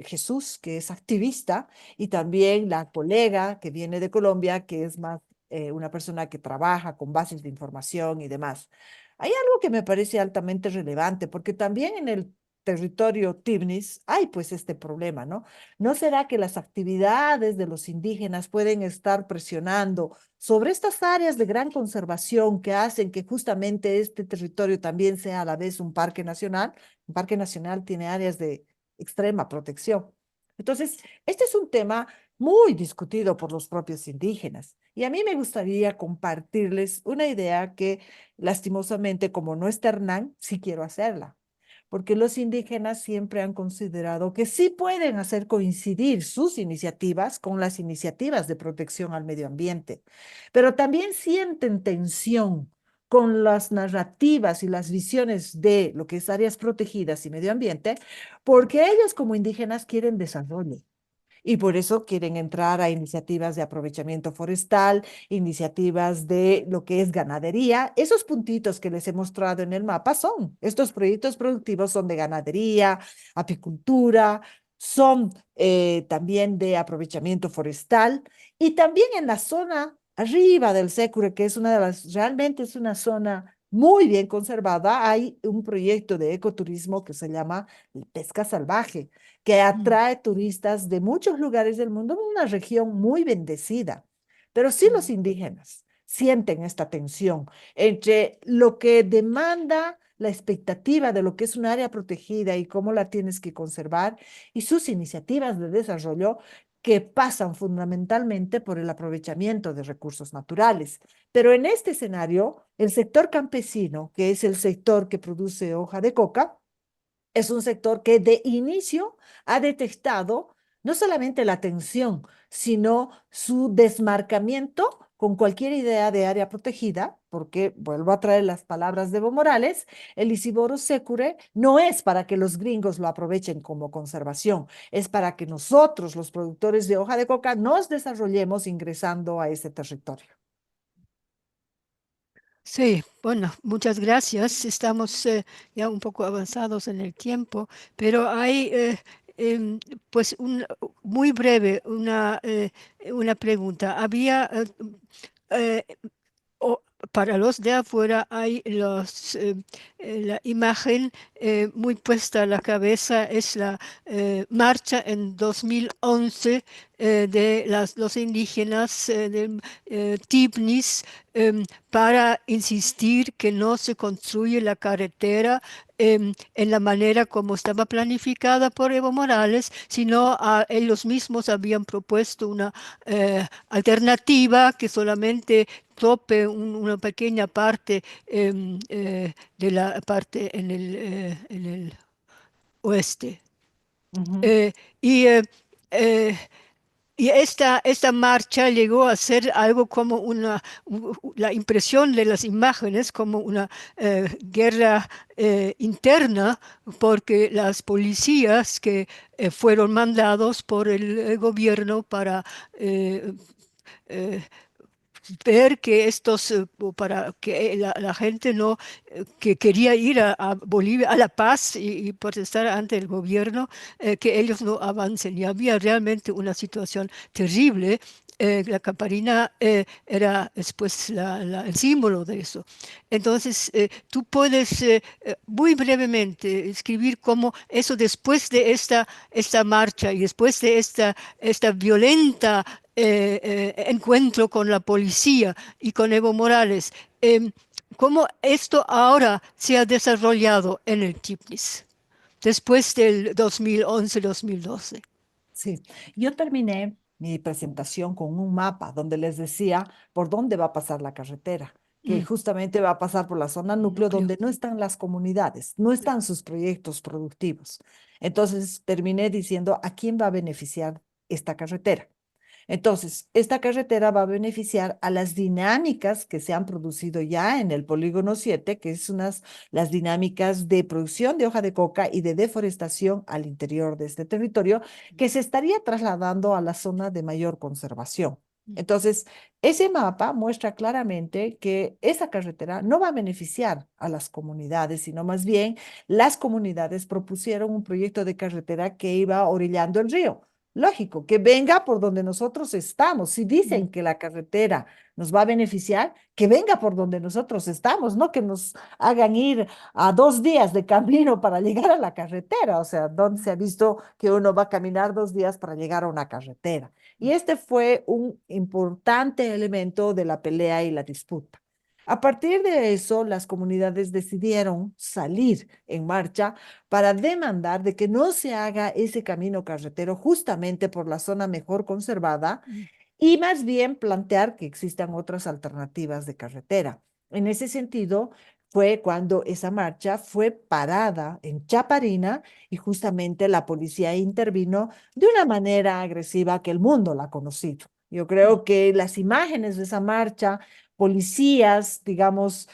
Jesús, que es activista, y también la colega que viene de Colombia, que es más una persona que trabaja con bases de información y demás. Hay algo que me parece altamente relevante, porque también en el territorio Tibnis hay pues este problema, ¿no? ¿No será que las actividades de los indígenas pueden estar presionando sobre estas áreas de gran conservación que hacen que justamente este territorio también sea a la vez un parque nacional? Un parque nacional tiene áreas de extrema protección. Entonces, este es un tema muy discutido por los propios indígenas. Y a mí me gustaría compartirles una idea que, lastimosamente, como no está Hernán, sí quiero hacerla. Porque los indígenas siempre han considerado que sí pueden hacer coincidir sus iniciativas con las iniciativas de protección al medio ambiente, pero también sienten tensión con las narrativas y las visiones de lo que es áreas protegidas y medio ambiente, porque ellos como indígenas quieren desarrollo. Y por eso quieren entrar a iniciativas de aprovechamiento forestal, iniciativas de lo que es ganadería. Esos puntitos que les he mostrado en el mapa estos proyectos productivos son de ganadería, apicultura, son también de aprovechamiento forestal y también en la zona arriba del Sécure, que es una de las, realmente es una zona muy bien conservada, hay un proyecto de ecoturismo que se llama pesca salvaje que atrae turistas de muchos lugares del mundo en una región muy bendecida. Pero sí los indígenas sienten esta tensión entre lo que demanda la expectativa de lo que es un área protegida y cómo la tienes que conservar y sus iniciativas de desarrollo que pasan fundamentalmente por el aprovechamiento de recursos naturales. Pero en este escenario, el sector campesino, que es el sector que produce hoja de coca, es un sector que de inicio ha detectado no solamente la tensión, sino su desmarcamiento con cualquier idea de área protegida, porque vuelvo a traer las palabras de Evo Morales, el Isiboro Secure no es para que los gringos lo aprovechen como conservación, es para que nosotros, los productores de hoja de coca, nos desarrollemos ingresando a ese territorio. Sí, bueno, muchas gracias. Estamos ya un poco avanzados en el tiempo, pero hay, pues, muy breve una pregunta. Había, eh, o para los de afuera hay la imagen muy puesta a la cabeza, es la marcha en 2011 de los indígenas del Tibnis para insistir que no se construye la carretera en la manera como estaba planificada por Evo Morales, sino ellos mismos habían propuesto una alternativa que solamente tope una pequeña parte de la parte en el oeste. Eh, y eh, eh, y esta marcha llegó a ser algo como la impresión de las imágenes como una guerra interna, porque las policías que fueron mandados por el gobierno para eh, ver que para que la gente no, que quería ir a Bolivia, a La Paz y protestar ante el gobierno, que ellos no avancen. Y había realmente una situación terrible la campanina era después el símbolo de eso. Entonces, tú puedes muy brevemente escribir cómo eso después de esta marcha y después de esta violenta encuentro con la policía y con Evo Morales, cómo esto ahora se ha desarrollado en el TIPNIS después del 2011-2012. Sí, yo terminé mi presentación con un mapa donde les decía por dónde va a pasar la carretera, que Mm, justamente va a pasar por la zona núcleo núcleo. donde no están las comunidades, no están sus proyectos productivos. Entonces terminé diciendo a quién va a beneficiar esta carretera. Entonces, esta carretera va a beneficiar a las dinámicas que se han producido ya en el polígono 7, que es las dinámicas de producción de hoja de coca y de deforestación al interior de este territorio, que se estaría trasladando a la zona de mayor conservación. Entonces, ese mapa muestra claramente que esa carretera no va a beneficiar a las comunidades, sino más bien las comunidades propusieron un proyecto de carretera que iba orillando el río. Lógico, que venga por donde nosotros estamos. Si dicen que la carretera nos va a beneficiar, que venga por donde nosotros estamos, no que nos hagan ir a 2 días de camino para llegar a la carretera. O sea, ¿dónde se ha visto que uno va a caminar 2 días para llegar a una carretera? Y este fue un importante elemento de la pelea y la disputa. A partir de eso, las comunidades decidieron salir en marcha para demandar de que no se haga ese camino carretero justamente por la zona mejor conservada y más bien plantear que existan otras alternativas de carretera. En ese sentido, fue cuando esa marcha fue parada en Chaparina y justamente la policía intervino de una manera agresiva que el mundo la ha conocido. Yo creo que las imágenes de esa marcha, policías, digamos,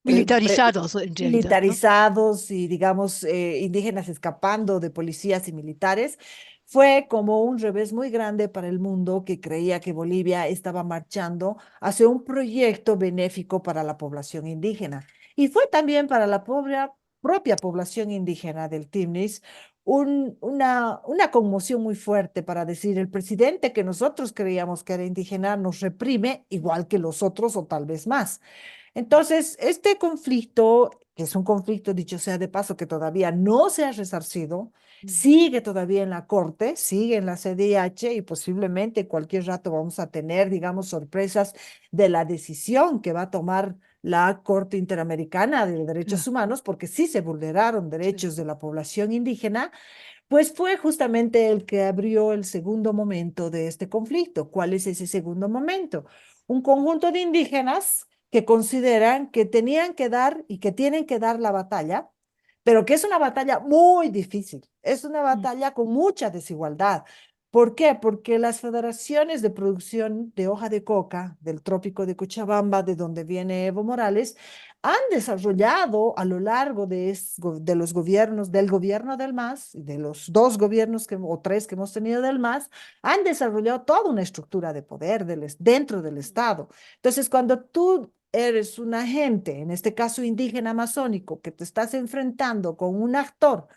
Militarizados en realidad, ¿no? militarizados y, digamos, indígenas escapando de policías y militares, fue como un revés muy grande para el mundo que creía que Bolivia estaba marchando hacia un proyecto benéfico para la población indígena. Y fue también para la propia población indígena del Timnis una conmoción muy fuerte para decir, el presidente que nosotros creíamos que era indígena nos reprime igual que los otros o tal vez más. Entonces, este conflicto, que es un conflicto, dicho sea de paso, que todavía no se ha resarcido, sigue todavía en la corte, sigue en la CDH y posiblemente cualquier rato vamos a tener, digamos, sorpresas de la decisión que va a tomar la Corte Interamericana de Derechos Humanos, porque sí se vulneraron derechos de la población indígena, pues fue justamente el que abrió el segundo momento de este conflicto. ¿Cuál es ese segundo momento? Un conjunto de indígenas que consideran que tenían que dar y que tienen que dar la batalla, pero que es una batalla muy difícil, es una batalla con mucha desigualdad. ¿Por qué? Porque las federaciones de producción de hoja de coca del trópico de Cochabamba, de donde viene Evo Morales, han desarrollado a lo largo de los gobiernos, del gobierno del MAS, de los 2 gobiernos o 3 que hemos tenido del MAS, han desarrollado toda una estructura de poder dentro del Estado. Entonces, cuando tú eres un agente, en este caso indígena amazónico, que te estás enfrentando con un actor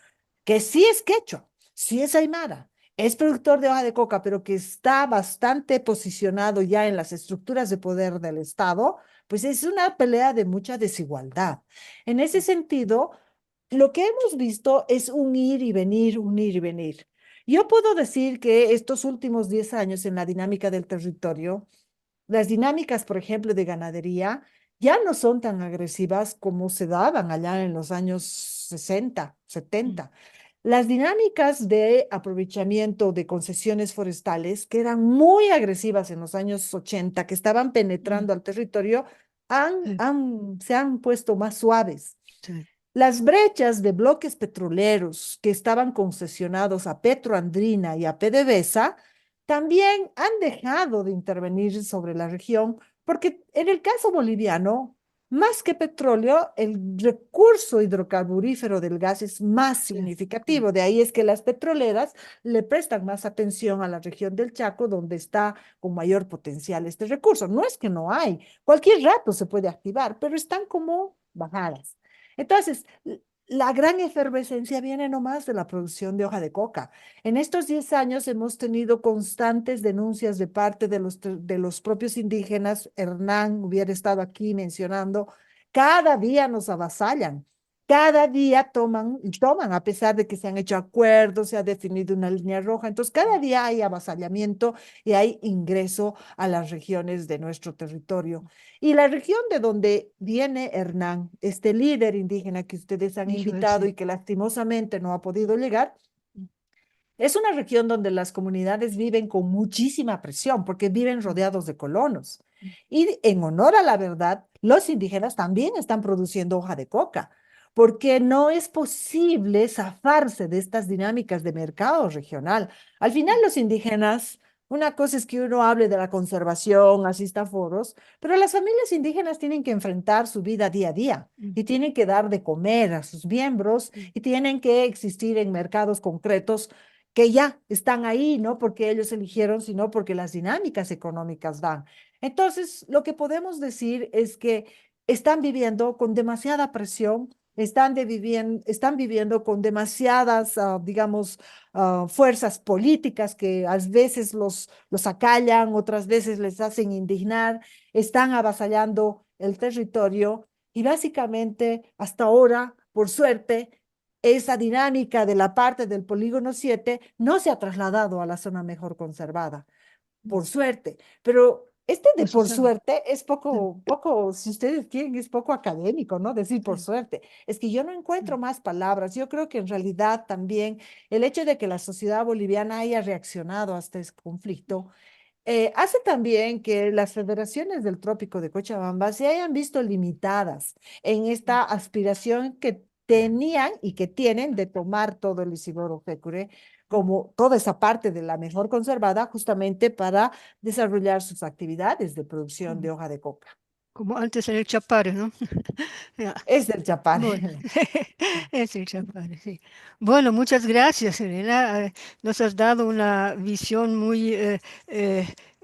que sí es quechua, sí es aymara, es productor de hoja de coca, pero que está bastante posicionado ya en las estructuras de poder del Estado, pues es una pelea de mucha desigualdad. En ese sentido, lo que hemos visto es un ir y venir, un ir y venir. Yo puedo decir que estos últimos 10 años en la dinámica del territorio, las dinámicas, por ejemplo, de ganadería, ya no son tan agresivas como se daban allá en los años 60, 70. Las dinámicas de aprovechamiento de concesiones forestales, que eran muy agresivas en los años 80, que estaban penetrando al territorio, Sí, se han puesto más suaves. sí. Las brechas de bloques petroleros que estaban concesionados a Petroandrina y a PDVSA también han dejado de intervenir sobre la región, porque en el caso boliviano, más que petróleo, el recurso hidrocarburífero del gas es más significativo. De ahí es que las petroleras le prestan más atención a la región del Chaco, donde está con mayor potencial este recurso. No es que no hay, cualquier rato se puede activar, pero están como bajadas. Entonces, la gran efervescencia viene nomás de la producción de hoja de coca. En estos 10 años hemos tenido constantes denuncias de parte de los propios indígenas. Hernán hubiera estado aquí mencionando, cada día nos avasallan. Cada día toman, a pesar de que se han hecho acuerdos, se ha definido una línea roja. Entonces, cada día hay avasallamiento y hay ingreso a las regiones de nuestro territorio. Y la región de donde viene Hernán, este líder indígena que ustedes han invitado y que lastimosamente no ha podido llegar, es una región donde las comunidades viven con muchísima presión porque viven rodeados de colonos. Y en honor a la verdad, los indígenas también están produciendo hoja de coca, porque no es posible zafarse de estas dinámicas de mercado regional. Al final, los indígenas, una cosa es que uno hable de la conservación, asista a foros, pero las familias indígenas tienen que enfrentar su vida día a día y tienen que dar de comer a sus miembros y tienen que existir en mercados concretos que ya están ahí, no porque ellos eligieron, sino porque las dinámicas económicas dan. Entonces, lo que podemos decir es que están viviendo con demasiada presión, están viviendo con demasiadas, digamos, fuerzas políticas que a veces los acallan, otras veces les hacen indignar, están avasallando el territorio y básicamente hasta ahora, por suerte, esa dinámica de la parte del polígono 7 no se ha trasladado a la zona mejor conservada, por suerte. Pero este de por suerte es poco, si ustedes quieren, es poco académico, ¿no? Decir por suerte. Es que yo no encuentro más palabras. Yo creo que en realidad también el hecho de que la sociedad boliviana haya reaccionado hasta este conflicto hace también que las federaciones del Trópico de Cochabamba se hayan visto limitadas en esta aspiración que tenían y que tienen de tomar todo el Isidoro Fécure como toda esa parte de la mejor conservada justamente para desarrollar sus actividades de producción de hoja de coca. Como antes en el Chapare, ¿no? Ya. Es del Chapare. Bueno, es el Chapare, sí. Bueno, muchas gracias, Elena. Nos has dado una visión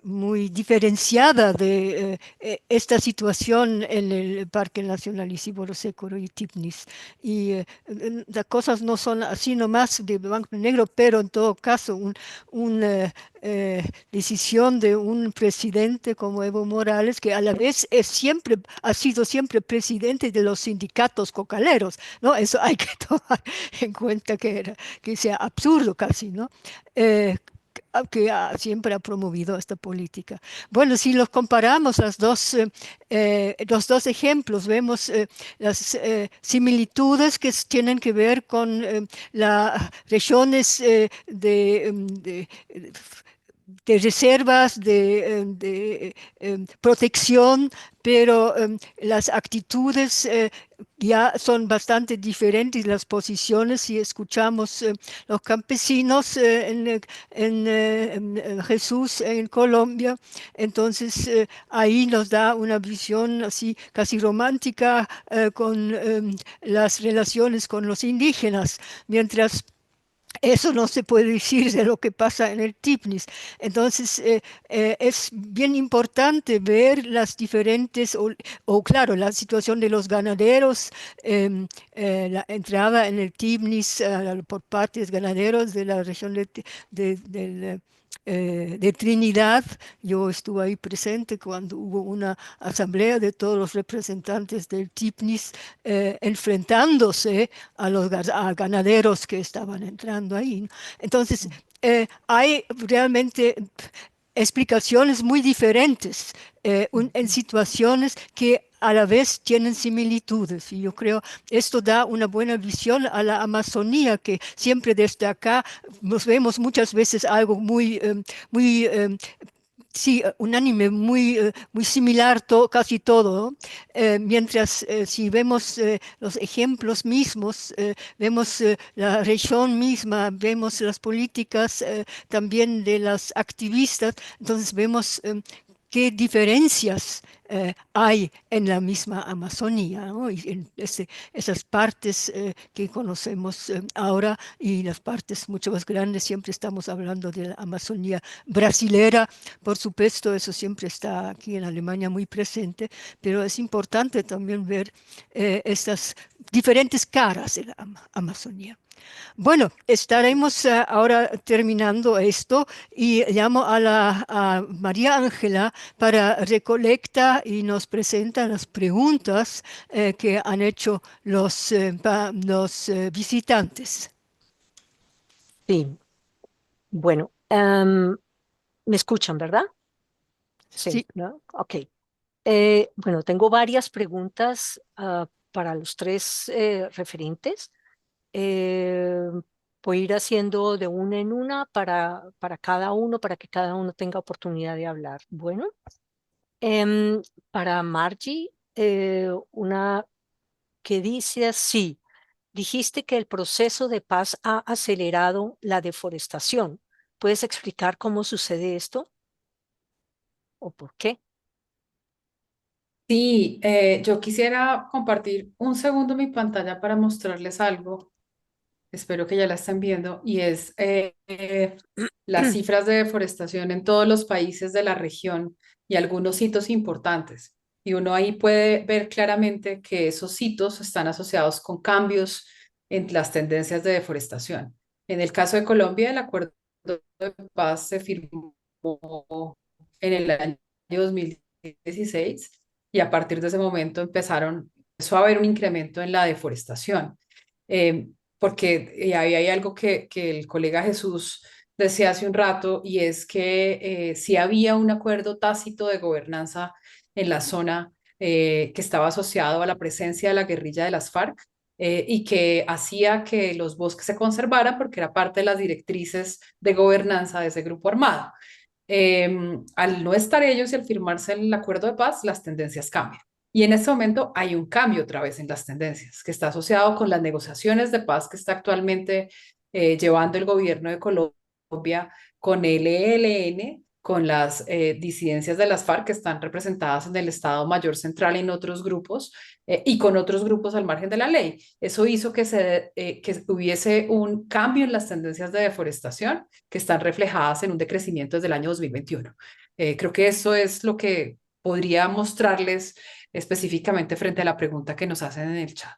muy diferenciada de esta situación en el Parque Nacional Isidoro Sécuro y Tipnis. Y las cosas no son así nomás de blanco y negro, pero en todo caso una decisión de un presidente como Evo Morales, que a la vez ha sido siempre presidente de los sindicatos cocaleros, ¿no? Eso hay que tomar en cuenta que sea absurdo casi, ¿no? Que siempre ha promovido esta política. Bueno, si los comparamos los dos ejemplos, vemos las similitudes que tienen que ver con las regiones de reservas, de protección, pero las actitudes ya son bastante diferentes, las posiciones. Si escuchamos los campesinos en Jesús en Colombia, entonces ahí nos da una visión así casi romántica con las relaciones con los indígenas, mientras eso no se puede decir de lo que pasa en el Tipnis. Entonces, es bien importante ver las diferentes, claro, la situación de los ganaderos, la entrada en el Tipnis por parte de ganaderos de la región de Trinidad. Yo estuve ahí presente cuando hubo una asamblea de todos los representantes del Tipnis enfrentándose a ganaderos que estaban entrando ahí. Entonces, hay realmente explicaciones muy diferentes en situaciones que a la vez tienen similitudes. Y yo creo esto da una buena visión a la Amazonía, que siempre desde acá nos vemos muchas veces algo muy sí, unánime, muy similar casi todo, ¿no? Mientras si vemos los ejemplos mismos, vemos la región misma, vemos las políticas también de las activistas, entonces vemos qué diferencias hay en la misma Amazonía, ¿no? Y en esas partes que conocemos ahora y las partes mucho más grandes, siempre estamos hablando de la Amazonía brasilera, por supuesto, eso siempre está aquí en Alemania muy presente, pero es importante también ver estas diferentes caras de la Amazonía. Bueno, estaremos ahora terminando esto y llamo a María Ángela para recolecta y nos presenta las preguntas que han hecho los visitantes. Sí, bueno, ¿me escuchan, verdad? Sí, Sí, ¿no? Ok. Bueno, tengo varias preguntas para los tres referentes. Eh, Voy a ir haciendo de una en una para cada uno, para que cada uno tenga oportunidad de hablar. Bueno, em, para Margie, una que dice así, dijiste que el proceso de paz ha acelerado la deforestación. ¿Puedes explicar cómo sucede esto o por qué? Sí, yo quisiera compartir un segundo mi pantalla para mostrarles algo. Espero que ya la estén viendo, y es las cifras de deforestación en todos los países de la región y algunos hitos importantes. Y uno ahí puede ver claramente que esos hitos están asociados con cambios en las tendencias de deforestación. En el caso de Colombia, el acuerdo de paz se firmó en el año 2016 y a partir de ese momento empezó a haber un incremento en la deforestación. Eh, Porque ahí hay algo que el colega Jesús decía hace un rato, y es que sí había un acuerdo tácito de gobernanza en la zona que estaba asociado a la presencia de la guerrilla de las FARC, y que hacía que los bosques se conservaran porque era parte de las directrices de gobernanza de ese grupo armado. Al no estar ellos y al firmarse el acuerdo de paz, las tendencias cambian. Y en este momento hay un cambio otra vez en las tendencias, que está asociado con las negociaciones de paz que está actualmente llevando el gobierno de Colombia con el ELN, con las disidencias de las FARC que están representadas en el Estado Mayor Central y en otros grupos, y con otros grupos al margen de la ley. Eso hizo que hubiese un cambio en las tendencias de deforestación que están reflejadas en un decrecimiento desde el año 2021. Creo que eso es lo que podría mostrarles específicamente frente a la pregunta que nos hacen en el chat.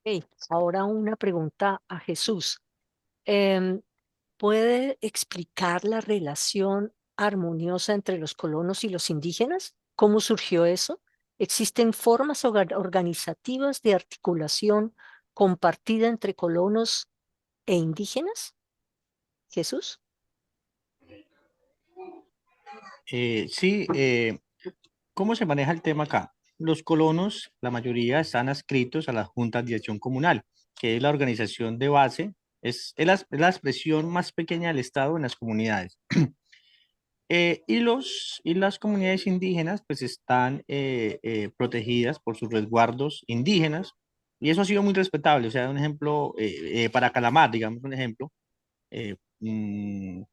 Ok, ahora una pregunta a Jesús. Em, ¿Puede explicar la relación armoniosa entre los colonos y los indígenas? ¿Cómo surgió eso? ¿Existen formas organizativas de articulación compartida entre colonos e indígenas? Jesús. Sí, ¿cómo se maneja el tema acá? Los colonos, la mayoría, están adscritos a las juntas de acción comunal, que es la organización de base, es la expresión más pequeña del Estado en las comunidades. Y las comunidades indígenas pues están protegidas por sus resguardos indígenas, y eso ha sido muy respetable. O sea, un ejemplo, para Calamar, digamos un ejemplo,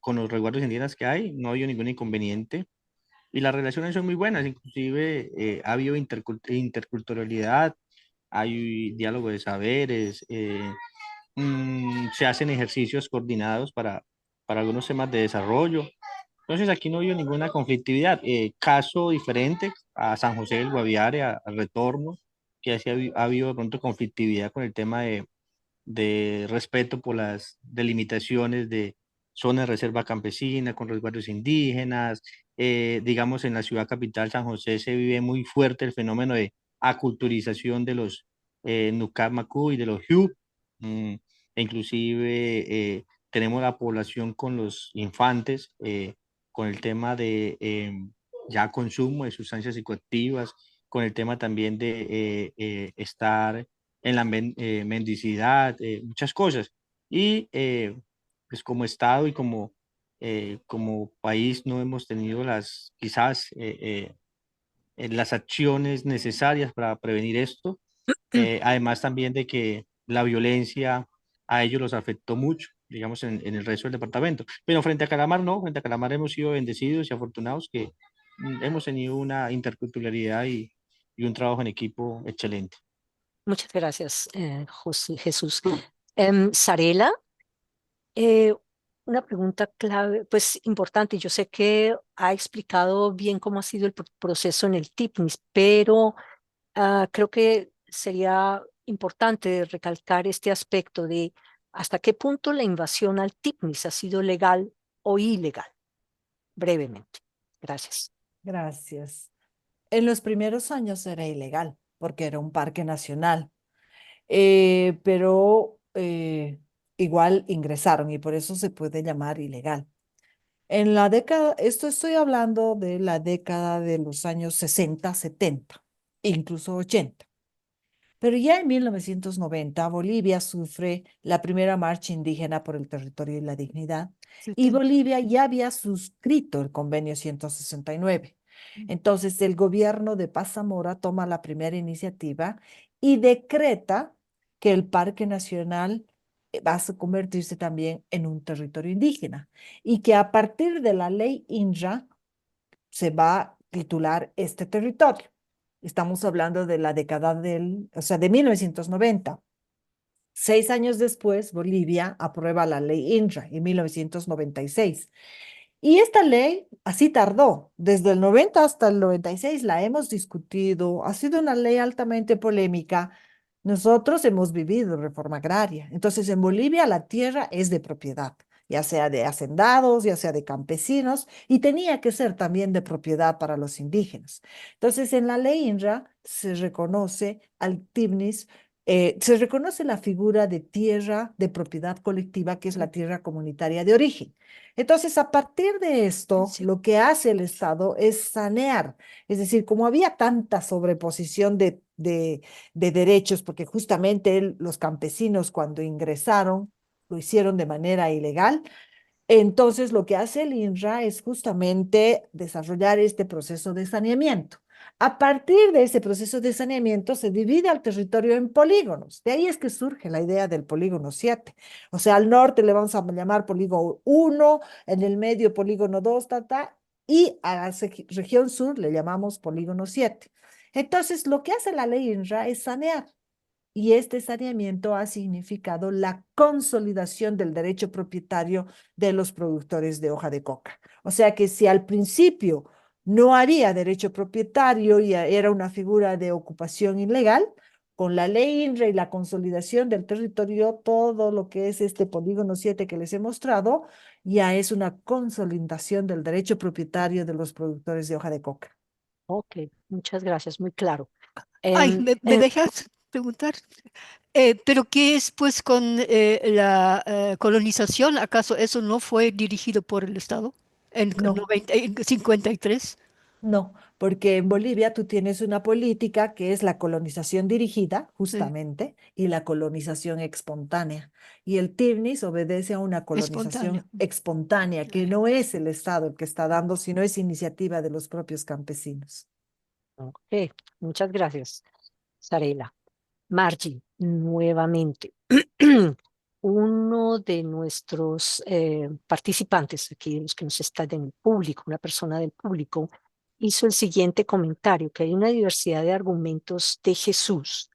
con los resguardos indígenas que hay, no ha habido ningún inconveniente y las relaciones son muy buenas. Inclusive ha habido interculturalidad, hay diálogo de saberes, se hacen ejercicios coordinados para algunos temas de desarrollo. Entonces aquí no ha habido ninguna conflictividad. Caso diferente a San José del Guaviare, al Retorno, que así ha habido de pronto conflictividad con el tema de respeto por las delimitaciones de zona de reserva campesina con resguardos indígenas. Digamos, en la ciudad capital, San José, se vive muy fuerte el fenómeno de aculturización de los Nucab Macú y de los Hu. mm, e inclusive tenemos la población con los infantes, con el tema de ya consumo de sustancias psicoactivas, con el tema también de estar en la mendicidad, muchas cosas. Y pues como Estado y como país no hemos tenido quizás las acciones necesarias para prevenir esto. Además también de que la violencia a ellos los afectó mucho, digamos, en el resto del departamento. Pero frente a Calamar no, frente a Calamar hemos sido bendecidos y afortunados que hemos tenido una interculturalidad y un trabajo en equipo excelente. Muchas gracias, Jesús. Sarela, una pregunta clave, pues importante. Yo sé que ha explicado bien cómo ha sido el proceso en el TIPNIS, pero creo que sería importante recalcar este aspecto de hasta qué punto la invasión al TIPNIS ha sido legal o ilegal, brevemente. Gracias. Gracias. En los primeros años era ilegal porque era un parque nacional, pero igual ingresaron y por eso se puede llamar ilegal. En la década, esto estoy hablando de la década de los años 60, 70, incluso 80. Pero ya en 1990, Bolivia sufre la primera marcha indígena por el territorio y la dignidad, y 70. Bolivia ya había suscrito el convenio 169. Entonces, el gobierno de Paz Zamora toma la primera iniciativa y decreta que el Parque Nacional va a convertirse también en un territorio indígena y que a partir de la ley INRA se va a titular este territorio. Estamos hablando de la década de 1990. 6 años después, Bolivia aprueba la ley INRA en 1996. Y esta ley así tardó. Desde el 90 hasta el 96 la hemos discutido. Ha sido una ley altamente polémica. Nosotros hemos vivido reforma agraria. Entonces, en Bolivia la tierra es de propiedad, ya sea de hacendados, ya sea de campesinos, y tenía que ser también de propiedad para los indígenas. Entonces, en la ley INRA se reconoce al TIPNIS, se reconoce la figura de tierra de propiedad colectiva, que es la tierra comunitaria de origen. Entonces, a partir de esto, Sí. lo que hace el Estado es sanear. Es decir, como había tanta sobreposición de derechos, porque justamente los campesinos cuando ingresaron lo hicieron de manera ilegal, entonces lo que hace el INRA es justamente desarrollar este proceso de saneamiento. A partir de ese proceso de saneamiento se divide al territorio en polígonos. De ahí es que surge la idea del polígono 7. O sea, al norte le vamos a llamar polígono 1, en el medio polígono 2, y a la región sur le llamamos polígono 7. Entonces, lo que hace la ley INRA es sanear. Y este saneamiento ha significado la consolidación del derecho propietario de los productores de hoja de coca. O sea que si al principio no había derecho propietario y era una figura de ocupación ilegal, con la ley INRA y la consolidación del territorio, todo lo que es este polígono 7 que les he mostrado, ya es una consolidación del derecho propietario de los productores de hoja de coca. Ok, muchas gracias, muy claro. Ay, ¿me Eh, dejas preguntar? ¿Pero qué es pues con la colonización? ¿Acaso eso no fue dirigido por el Estado en, No. en 53? No, porque en Bolivia tú tienes una política que es la colonización dirigida, Sí, justamente, y la colonización espontánea. Y el TIPNIS obedece a una espontáneo. colonización espontánea, que no es el Estado el que está dando, sino es iniciativa de los propios campesinos. ok, muchas gracias, Sarela. Margie, nuevamente, uno de nuestros participantes, aquí los que nos están en el público, una persona del público, hizo el siguiente comentario, que hay una diversidad de argumentos de Jesús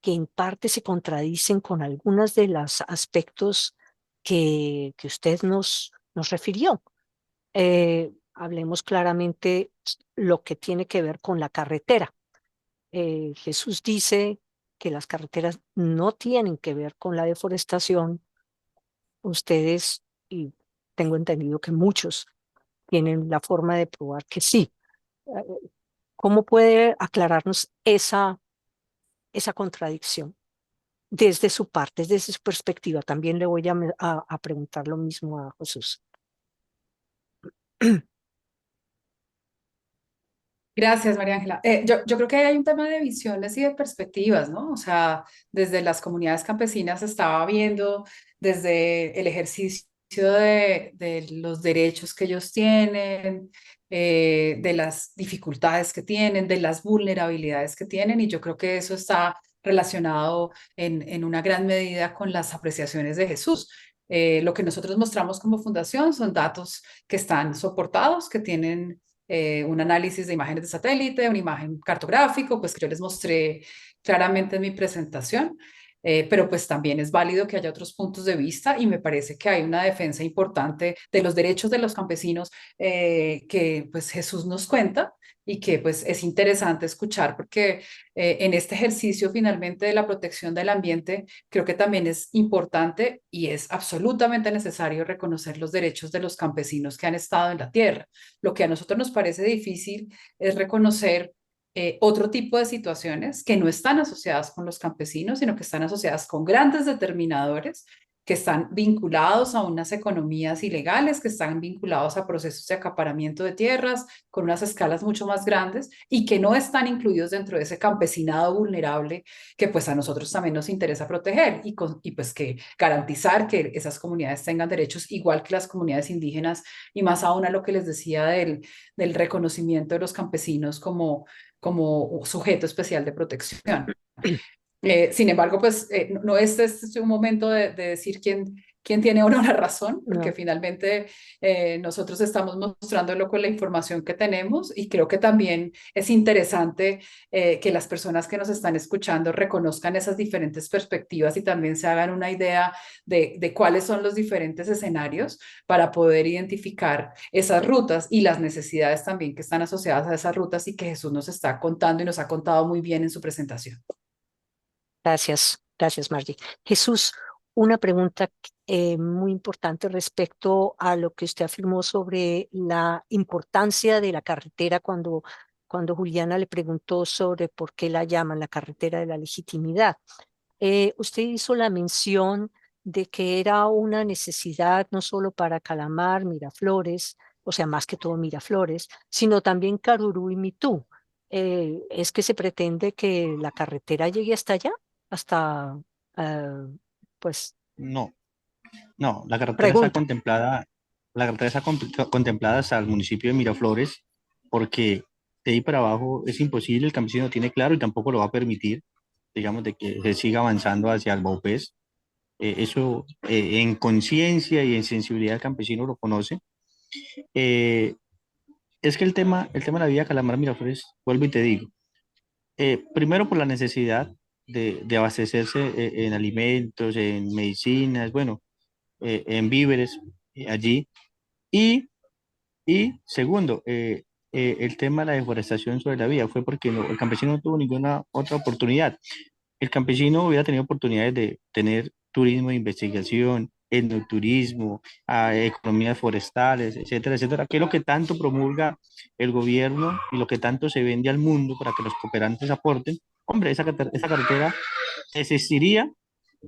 que en parte se contradicen con algunos de los aspectos que usted nos refirió. Hablemos claramente lo que tiene que ver con la carretera. Jesús dice que las carreteras no tienen que ver con la deforestación. Ustedes, y tengo entendido que muchos, tienen la forma de probar que sí. ¿Cómo puede aclararnos esa contradicción desde su parte, desde su perspectiva? También le voy a preguntar lo mismo a Jesús. Gracias, María Ángela. Yo creo que hay un tema de visiones y de perspectivas, ¿no? O sea, desde las comunidades campesinas se estaba viendo desde el ejercicio de los derechos que ellos tienen, de las dificultades que tienen, de las vulnerabilidades que tienen, y yo creo que eso está relacionado en una gran medida con las apreciaciones de Jesús. Lo que nosotros mostramos como fundación son datos que están soportados, que tienen un análisis de imágenes de satélite, una imagen cartográfico, pues que yo les mostré claramente en mi presentación. Pero pues también es válido que haya otros puntos de vista y me parece que hay una defensa importante de los derechos de los campesinos que pues Jesús nos cuenta y que pues es interesante escuchar porque en este ejercicio finalmente de la protección del ambiente creo que también es importante y es absolutamente necesario reconocer los derechos de los campesinos que han estado en la tierra. Lo que a nosotros nos parece difícil es reconocer otro tipo de situaciones que no están asociadas con los campesinos, sino que están asociadas con grandes determinadores que están vinculados a unas economías ilegales, que están vinculados a procesos de acaparamiento de tierras con unas escalas mucho más grandes y que no están incluidos dentro de ese campesinado vulnerable que pues a nosotros también nos interesa proteger y pues que garantizar que esas comunidades tengan derechos igual que las comunidades indígenas y más aún a lo que les decía del reconocimiento de los campesinos como sujeto especial de protección. Sin embargo, pues no este es un momento de decir quién tiene o no la razón, porque No. finalmente nosotros estamos mostrándolo con la información que tenemos y creo que también es interesante que las personas que nos están escuchando reconozcan esas diferentes perspectivas y también se hagan una idea de cuáles son los diferentes escenarios para poder identificar esas rutas y las necesidades también que están asociadas a esas rutas y que Jesús nos está contando y nos ha contado muy bien en su presentación. Gracias, Margie. Jesús, una pregunta muy importante respecto a lo que usted afirmó sobre la importancia de la carretera cuando Juliana le preguntó sobre por qué la llaman la carretera de la legitimidad. Usted hizo la mención de que era una necesidad no solo para Calamar, Miraflores, o sea, más que todo Miraflores, sino también Carurú y Mitú. ¿Es que se pretende que la carretera llegue hasta allá? Hasta, eh, pues, No, no, la carretera está pregunto. contemplada, la carretera está contemplada hasta el municipio de Miraflores, porque de ahí para abajo es imposible, el campesino lo tiene claro y tampoco lo va a permitir, digamos, de que se siga avanzando hacia el Baupés. Eso en conciencia y en sensibilidad el campesino lo conoce. Eh, es que el tema de la vía Calamar Miraflores, vuelvo y te digo, primero por la necesidad de abastecerse en alimentos, en medicinas, bueno, en víveres allí. Y, y segundo, el tema de la deforestación sobre la vía fue porque el campesino no tuvo ninguna otra oportunidad. El campesino hubiera tenido oportunidades de tener turismo de investigación, etnoturismo, economías forestales, etcétera, etcétera, que es lo que tanto promulga el gobierno y lo que tanto se vende al mundo para que los cooperantes aporten. Hombre, esa carretera existiría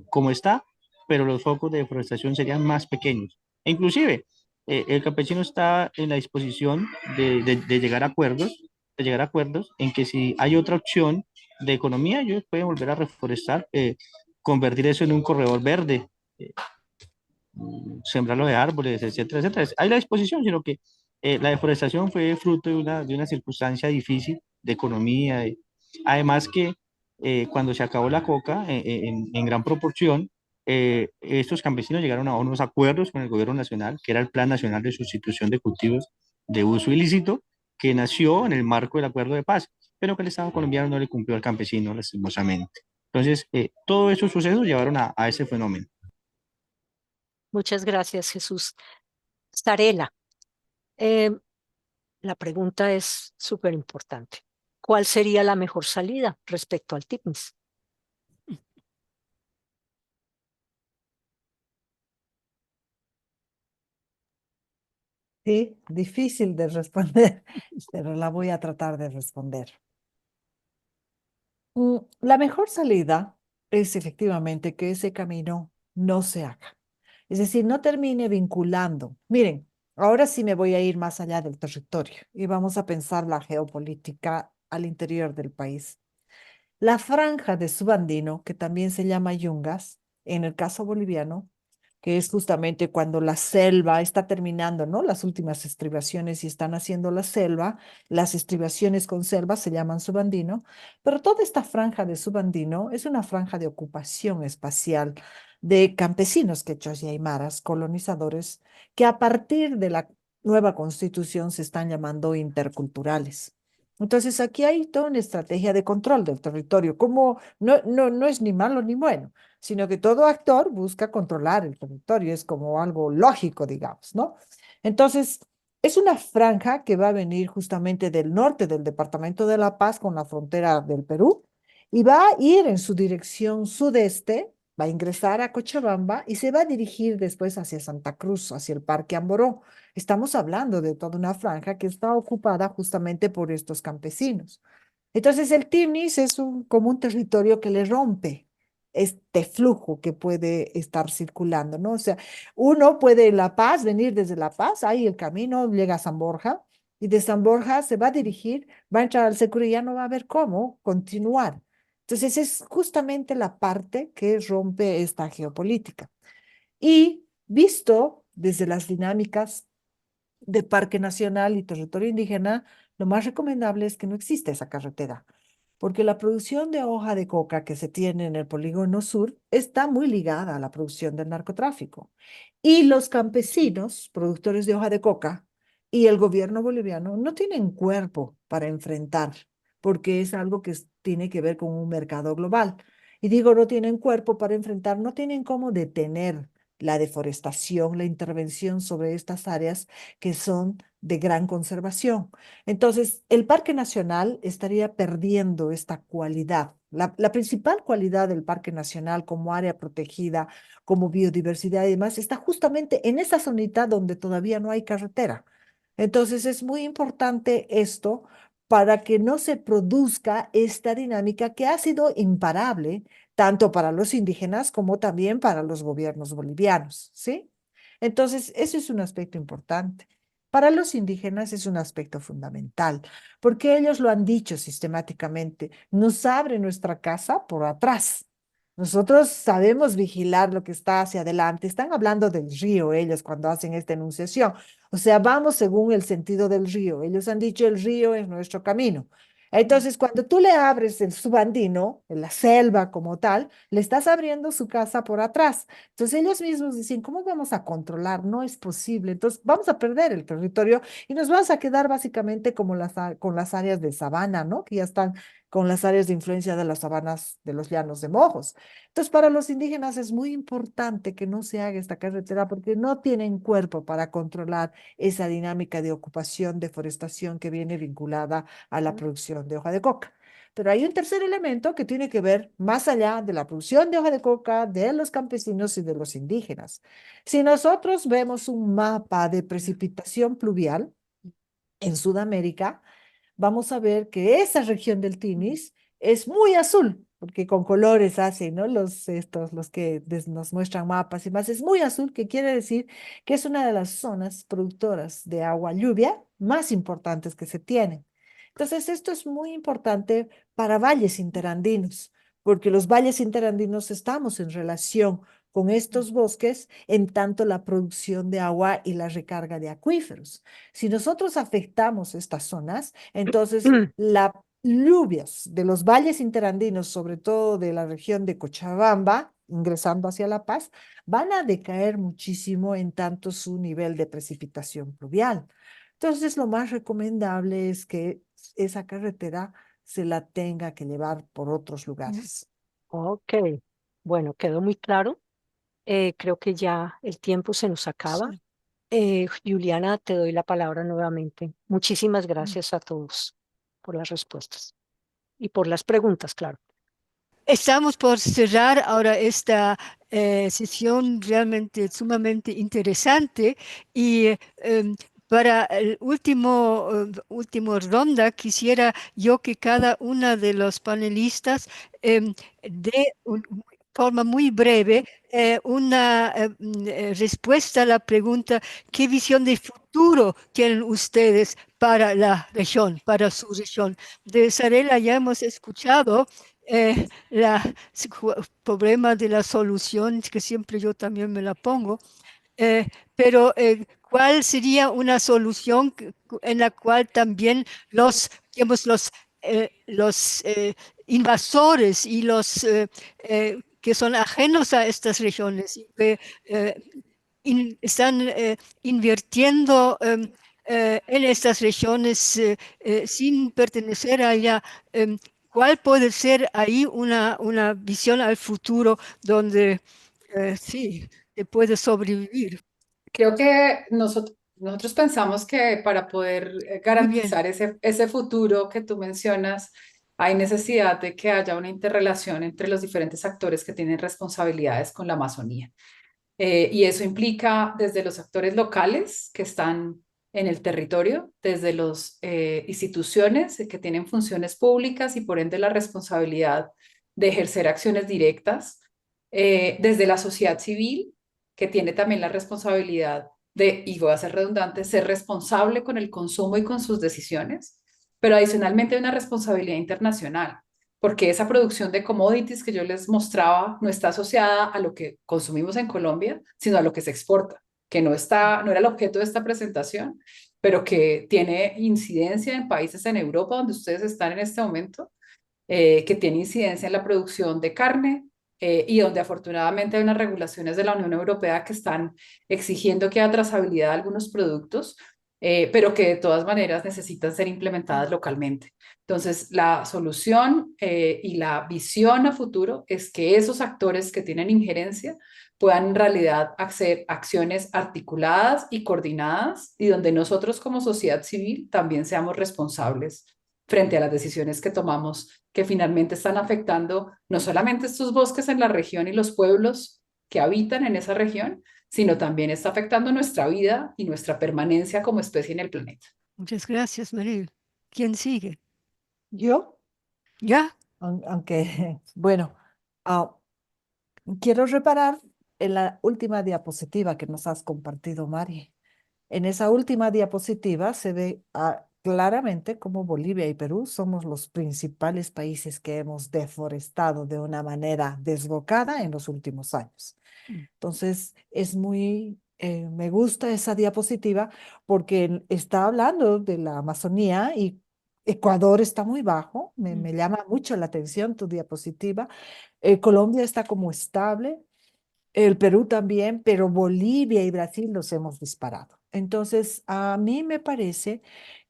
como está, pero los focos de deforestación serían más pequeños. E inclusive, el campesino está en la disposición de llegar a acuerdos en que si hay otra opción de economía, ellos pueden volver a reforestar, convertir eso en un corredor verde, sembrarlo de árboles, etcétera, etcétera. Hay la disposición, sino que la deforestación fue fruto de una circunstancia difícil de economía. Además que cuando se acabó la coca en gran proporción, estos campesinos llegaron a unos acuerdos con el gobierno nacional, que era el Plan Nacional de Sustitución de Cultivos de Uso Ilícito, que nació en el marco del acuerdo de paz, pero que el Estado colombiano no le cumplió al campesino, lastimosamente. Entonces, todos esos sucesos llevaron a ese fenómeno. Muchas gracias, Jesús. Starela, eh, la pregunta es súper importante. ¿Cuál sería la mejor salida respecto al TIPMIS? Sí, difícil de responder, pero la voy a tratar de responder. La mejor salida es efectivamente que ese camino no se haga. Es decir, no termine vinculando. Miren, ahora sí me voy a ir más allá del territorio y vamos a pensar la geopolítica al interior del país. La franja de Subandino, que también se llama Yungas, en el caso boliviano, que es justamente cuando la selva está terminando, ¿no? Las últimas estribaciones y están haciendo la selva, las estribaciones con selva se llaman Subandino, pero toda esta franja de Subandino es una franja de ocupación espacial de campesinos quechos y aymaras, colonizadores, que a partir de la nueva constitución se están llamando interculturales. Entonces aquí hay toda una estrategia de control del territorio, como no es ni malo ni bueno, sino que todo actor busca controlar el territorio, es como algo lógico, digamos, ¿no? Entonces, es una franja que va a venir justamente del norte del departamento de La Paz con la frontera del Perú y va a ir en su dirección sudeste, va a ingresar a Cochabamba y se va a dirigir después hacia Santa Cruz, hacia el Parque Amboró. Estamos hablando de toda una franja que está ocupada justamente por estos campesinos. Entonces el Timnis es como un territorio que le rompe este flujo que puede estar circulando, ¿no? O sea, uno puede en La Paz, venir desde La Paz, ahí el camino llega a San Borja, y de San Borja se va a dirigir, va a entrar al Secure y ya no va a ver cómo continuar. Entonces es justamente la parte que rompe esta geopolítica. Y visto desde las dinámicas de parque nacional y territorio indígena, lo más recomendable es que no exista esa carretera, porque la producción de hoja de coca que se tiene en el polígono sur está muy ligada a la producción del narcotráfico. Y los campesinos, productores de hoja de coca, y el gobierno boliviano no tienen cuerpo para enfrentar, porque es algo que tiene que ver con un mercado global. Y digo, no tienen cuerpo para enfrentar, no tienen cómo detener la deforestación, la intervención sobre estas áreas que son de gran conservación. Entonces, el Parque Nacional estaría perdiendo esta cualidad. La principal cualidad del Parque Nacional como área protegida, como biodiversidad y demás, está justamente en esa zonita donde todavía no hay carretera. Entonces, es muy importante esto para que no se produzca esta dinámica que ha sido imparable tanto para los indígenas como también para los gobiernos bolivianos, ¿sí? Entonces, eso es un aspecto importante. Para los indígenas es un aspecto fundamental, porque ellos lo han dicho sistemáticamente, nos abre nuestra casa por atrás. Nosotros sabemos vigilar lo que está hacia adelante. Están hablando del río ellos cuando hacen esta enunciación. O sea, vamos según el sentido del río. Ellos han dicho el río es nuestro camino. Entonces, cuando tú le abres el subandino, en la selva como tal, le estás abriendo su casa por atrás. Entonces, ellos mismos dicen, ¿cómo vamos a controlar? No es posible. Entonces, vamos a perder el territorio y nos vamos a quedar básicamente como con las áreas de sabana, ¿no? Que ya están con las áreas de influencia de las sabanas de los llanos de Mojos. Entonces, para los indígenas es muy importante que no se haga esta carretera porque no tienen cuerpo para controlar esa dinámica de ocupación, deforestación que viene vinculada a la producción de hoja de coca. Pero hay un tercer elemento que tiene que ver más allá de la producción de hoja de coca, de los campesinos y de los indígenas. Si nosotros vemos un mapa de precipitación pluvial en Sudamérica, vamos a ver que esa región del Tinis es muy azul, porque con colores hacen, ¿no? Los que nos muestran mapas y más, es muy azul, que quiere decir que es una de las zonas productoras de agua lluvia más importantes que se tienen. Entonces, esto es muy importante para valles interandinos, porque los valles interandinos estamos en relación con estos bosques en tanto la producción de agua y la recarga de acuíferos. Si nosotros afectamos estas zonas, entonces las lluvias de los valles interandinos, sobre todo de la región de Cochabamba, ingresando hacia La Paz, van a decaer muchísimo en tanto su nivel de precipitación pluvial. Entonces, lo más recomendable es que esa carretera se la tenga que llevar por otros lugares. Ok, bueno, quedó muy claro. Creo que ya el tiempo se nos acaba. Sí. Juliana, te doy la palabra nuevamente. Muchísimas gracias a todos por las respuestas y por las preguntas, claro. Estamos por cerrar ahora esta sesión realmente sumamente interesante y para el último ronda quisiera yo que cada una de los panelistas dé forma muy breve una respuesta a la pregunta, ¿qué visión de futuro tienen ustedes para la región, para su región? De Sarela ya hemos escuchado el problema de la solución, que siempre yo también me la pongo, pero ¿cuál sería una solución en la cual también digamos, los invasores y los que son ajenos a estas regiones, y que están invirtiendo en estas regiones sin pertenecer allá. ¿Cuál puede ser ahí una visión al futuro donde sí, se puede sobrevivir? Creo que nosotros pensamos que para poder Muy bien. garantizar ese futuro que tú mencionas, hay necesidad de que haya una interrelación entre los diferentes actores que tienen responsabilidades con la Amazonía. Y eso implica desde los actores locales que están en el territorio, desde las instituciones que tienen funciones públicas y por ende la responsabilidad de ejercer acciones directas, desde la sociedad civil, que tiene también la responsabilidad de, y voy a ser redundante, ser responsable con el consumo y con sus decisiones, pero adicionalmente hay una responsabilidad internacional porque esa producción de commodities que yo les mostraba no está asociada a lo que consumimos en Colombia, sino a lo que se exporta, que no era el objeto de esta presentación, pero que tiene incidencia en países en Europa donde ustedes están en este momento, que tiene incidencia en la producción de carne, y donde afortunadamente hay unas regulaciones de la Unión Europea que están exigiendo que haya trazabilidad de algunos productos, pero que de todas maneras necesitan ser implementadas localmente. Entonces, la solución y la visión a futuro es que esos actores que tienen injerencia puedan en realidad hacer acciones articuladas y coordinadas y donde nosotros como sociedad civil también seamos responsables frente a las decisiones que tomamos que finalmente están afectando no solamente estos bosques en la región y los pueblos que habitan en esa región, sino también está afectando nuestra vida y nuestra permanencia como especie en el planeta. Muchas gracias, Maril. ¿Quién sigue? Yo, ¿Ya? aunque, bueno, ah, quiero reparar en la última diapositiva que nos has compartido, Mari. En esa última diapositiva se ve claramente cómo Bolivia y Perú somos los principales países que hemos deforestado de una manera desbocada en los últimos años. Mm. Entonces, me gusta esa diapositiva porque está hablando de la Amazonía y Ecuador está muy bajo, Mm. me llama mucho la atención tu diapositiva. Colombia está como estable, el Perú también, pero Bolivia y Brasil los hemos disparado. Entonces, a mí me parece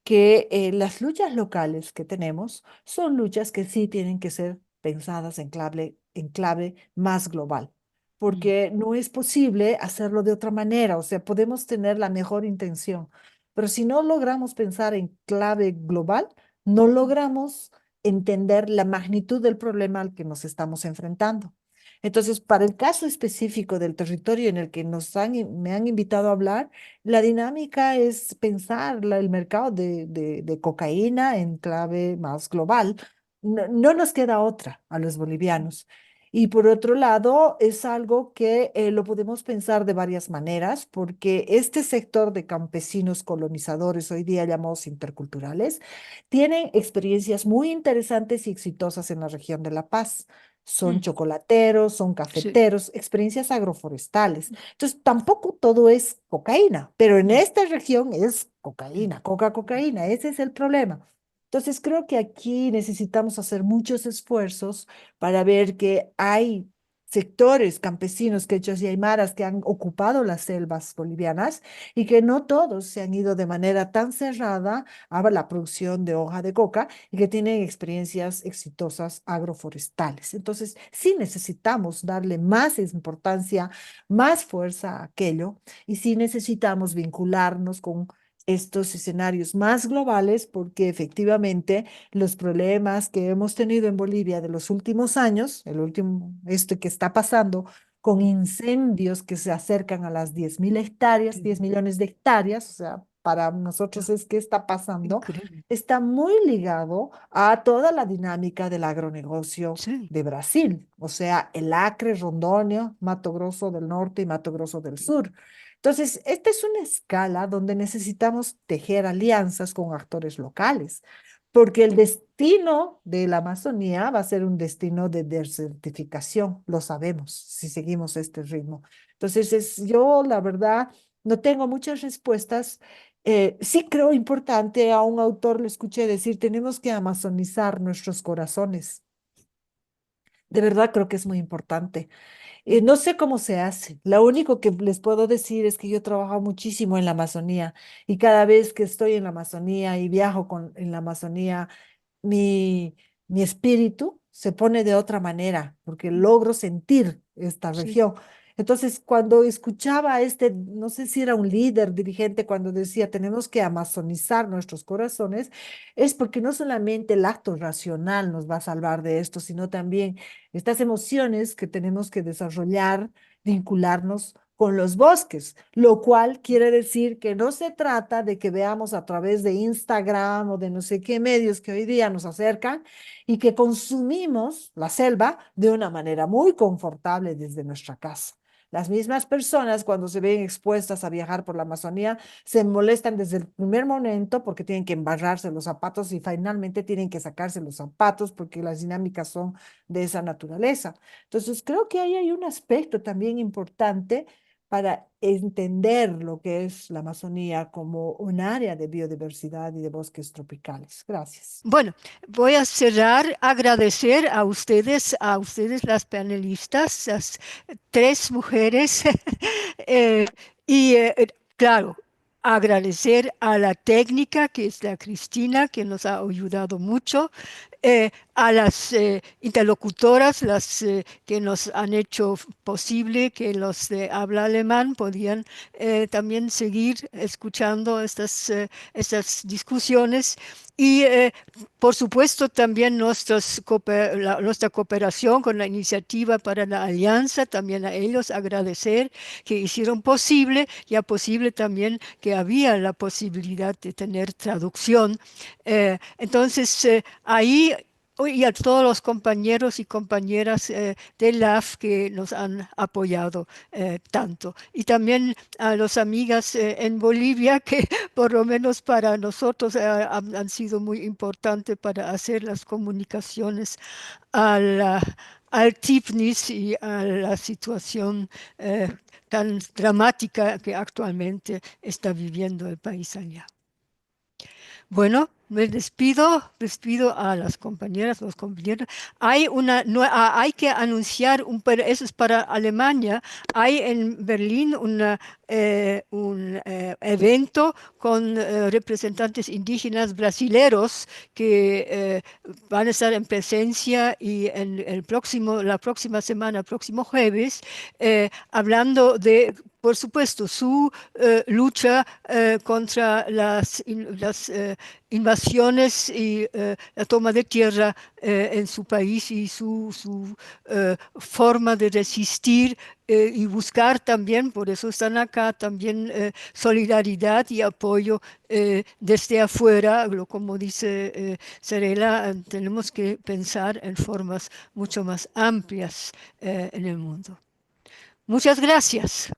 que las luchas locales que tenemos son luchas que sí tienen que ser pensadas en clave más global, Mm. porque no es posible hacerlo de otra manera. O sea, podemos tener la mejor intención, pero si no logramos pensar en clave global, no logramos entender la magnitud del problema al que nos estamos enfrentando. Entonces, para el caso específico del territorio en el que me han invitado a hablar, la dinámica es pensar el mercado de cocaína en clave más global. No nos queda otra a los bolivianos. Y por otro lado, es algo que lo podemos pensar de varias maneras, porque este sector de campesinos colonizadores, hoy día llamados interculturales, tienen experiencias muy interesantes y exitosas en la región de La Paz. Son Mm. chocolateros, son Sí. cafeteros, experiencias agroforestales. Entonces, tampoco todo es cocaína, pero en Mm. esta región es cocaína, cocaína. Ese es el problema. Entonces, creo que aquí necesitamos hacer muchos esfuerzos para ver que hay sectores campesinos, quechos y aymaras que han ocupado las selvas bolivianas y que no todos se han ido de manera tan cerrada a la producción de hoja de coca y que tienen experiencias exitosas agroforestales. Entonces, sí necesitamos darle más importancia, más fuerza a aquello y sí necesitamos vincularnos con estos escenarios más globales porque efectivamente los problemas que hemos tenido en Bolivia de los últimos años, este que está pasando con incendios que se acercan a las 10.000 hectáreas, 10 Sí. millones de hectáreas, o sea, para nosotros Ya. es que está pasando, Increíble. está muy ligado a toda la dinámica del agronegocio Sí. de Brasil, o sea, el Acre, Rondônia, Mato Grosso del norte y Mato Grosso del sur. Entonces, esta es una escala donde necesitamos tejer alianzas con actores locales, porque el destino de la Amazonía va a ser un destino de desertificación, lo sabemos, si seguimos este ritmo. Entonces, yo, la verdad, no tengo muchas respuestas. Sí creo importante, a un autor le escuché decir, tenemos que amazonizar nuestros corazones. De verdad creo que es muy importante. No sé cómo se hace. Lo único que les puedo decir es que yo trabajo muchísimo en la Amazonía y cada vez que estoy en la Amazonía y viajo en la Amazonía, mi, mi espíritu se pone de otra manera porque logro sentir esta Sí, región. Entonces, cuando escuchaba a este, no sé si era un líder, dirigente, cuando decía tenemos que amazonizar nuestros corazones, es porque no solamente el acto racional nos va a salvar de esto, sino también estas emociones que tenemos que desarrollar, vincularnos con los bosques, lo cual quiere decir que no se trata de que veamos a través de Instagram o de no sé qué medios que hoy día nos acercan y que consumimos la selva de una manera muy confortable desde nuestra casa. Las mismas personas cuando se ven expuestas a viajar por la Amazonía se molestan desde el primer momento porque tienen que embarrarse los zapatos y finalmente tienen que sacarse los zapatos porque las dinámicas son de esa naturaleza. Entonces, creo que ahí hay un aspecto también importante para entender lo que es la Amazonía como un área de biodiversidad y de bosques tropicales. Gracias. bueno, voy a cerrar, agradecer a ustedes las panelistas, las tres mujeres, eh, y claro, agradecer a la técnica, que es la Cristina, que nos ha ayudado mucho, a las interlocutoras, las que nos han hecho posible que los de habla alemán podían también seguir escuchando estas discusiones. Y por supuesto también nuestra cooperación con la iniciativa para la alianza, también a ellos agradecer que hicieron posible, ya posible también que había la posibilidad de tener traducción. Entonces, ahí y a todos los compañeros y compañeras del LAF que nos han apoyado tanto. Y también a las amigas en Bolivia que por lo menos para nosotros han sido muy importantes para hacer las comunicaciones al TIPNIS y a la situación tan dramática que actualmente está viviendo el país allá. Bueno, me despido a las compañeras, los compañeros. Hay que anunciar, pero eso es para Alemania, hay en Berlín un evento con representantes indígenas brasileros que van a estar en presencia y en la próxima semana, próximo jueves, hablando de, por supuesto, su lucha contra las invasiones y la toma de tierra en su país y su forma de resistir y buscar también, por eso están acá, también solidaridad y apoyo desde afuera. Como dice Serela, tenemos que pensar en formas mucho más amplias en el mundo. Muchas gracias.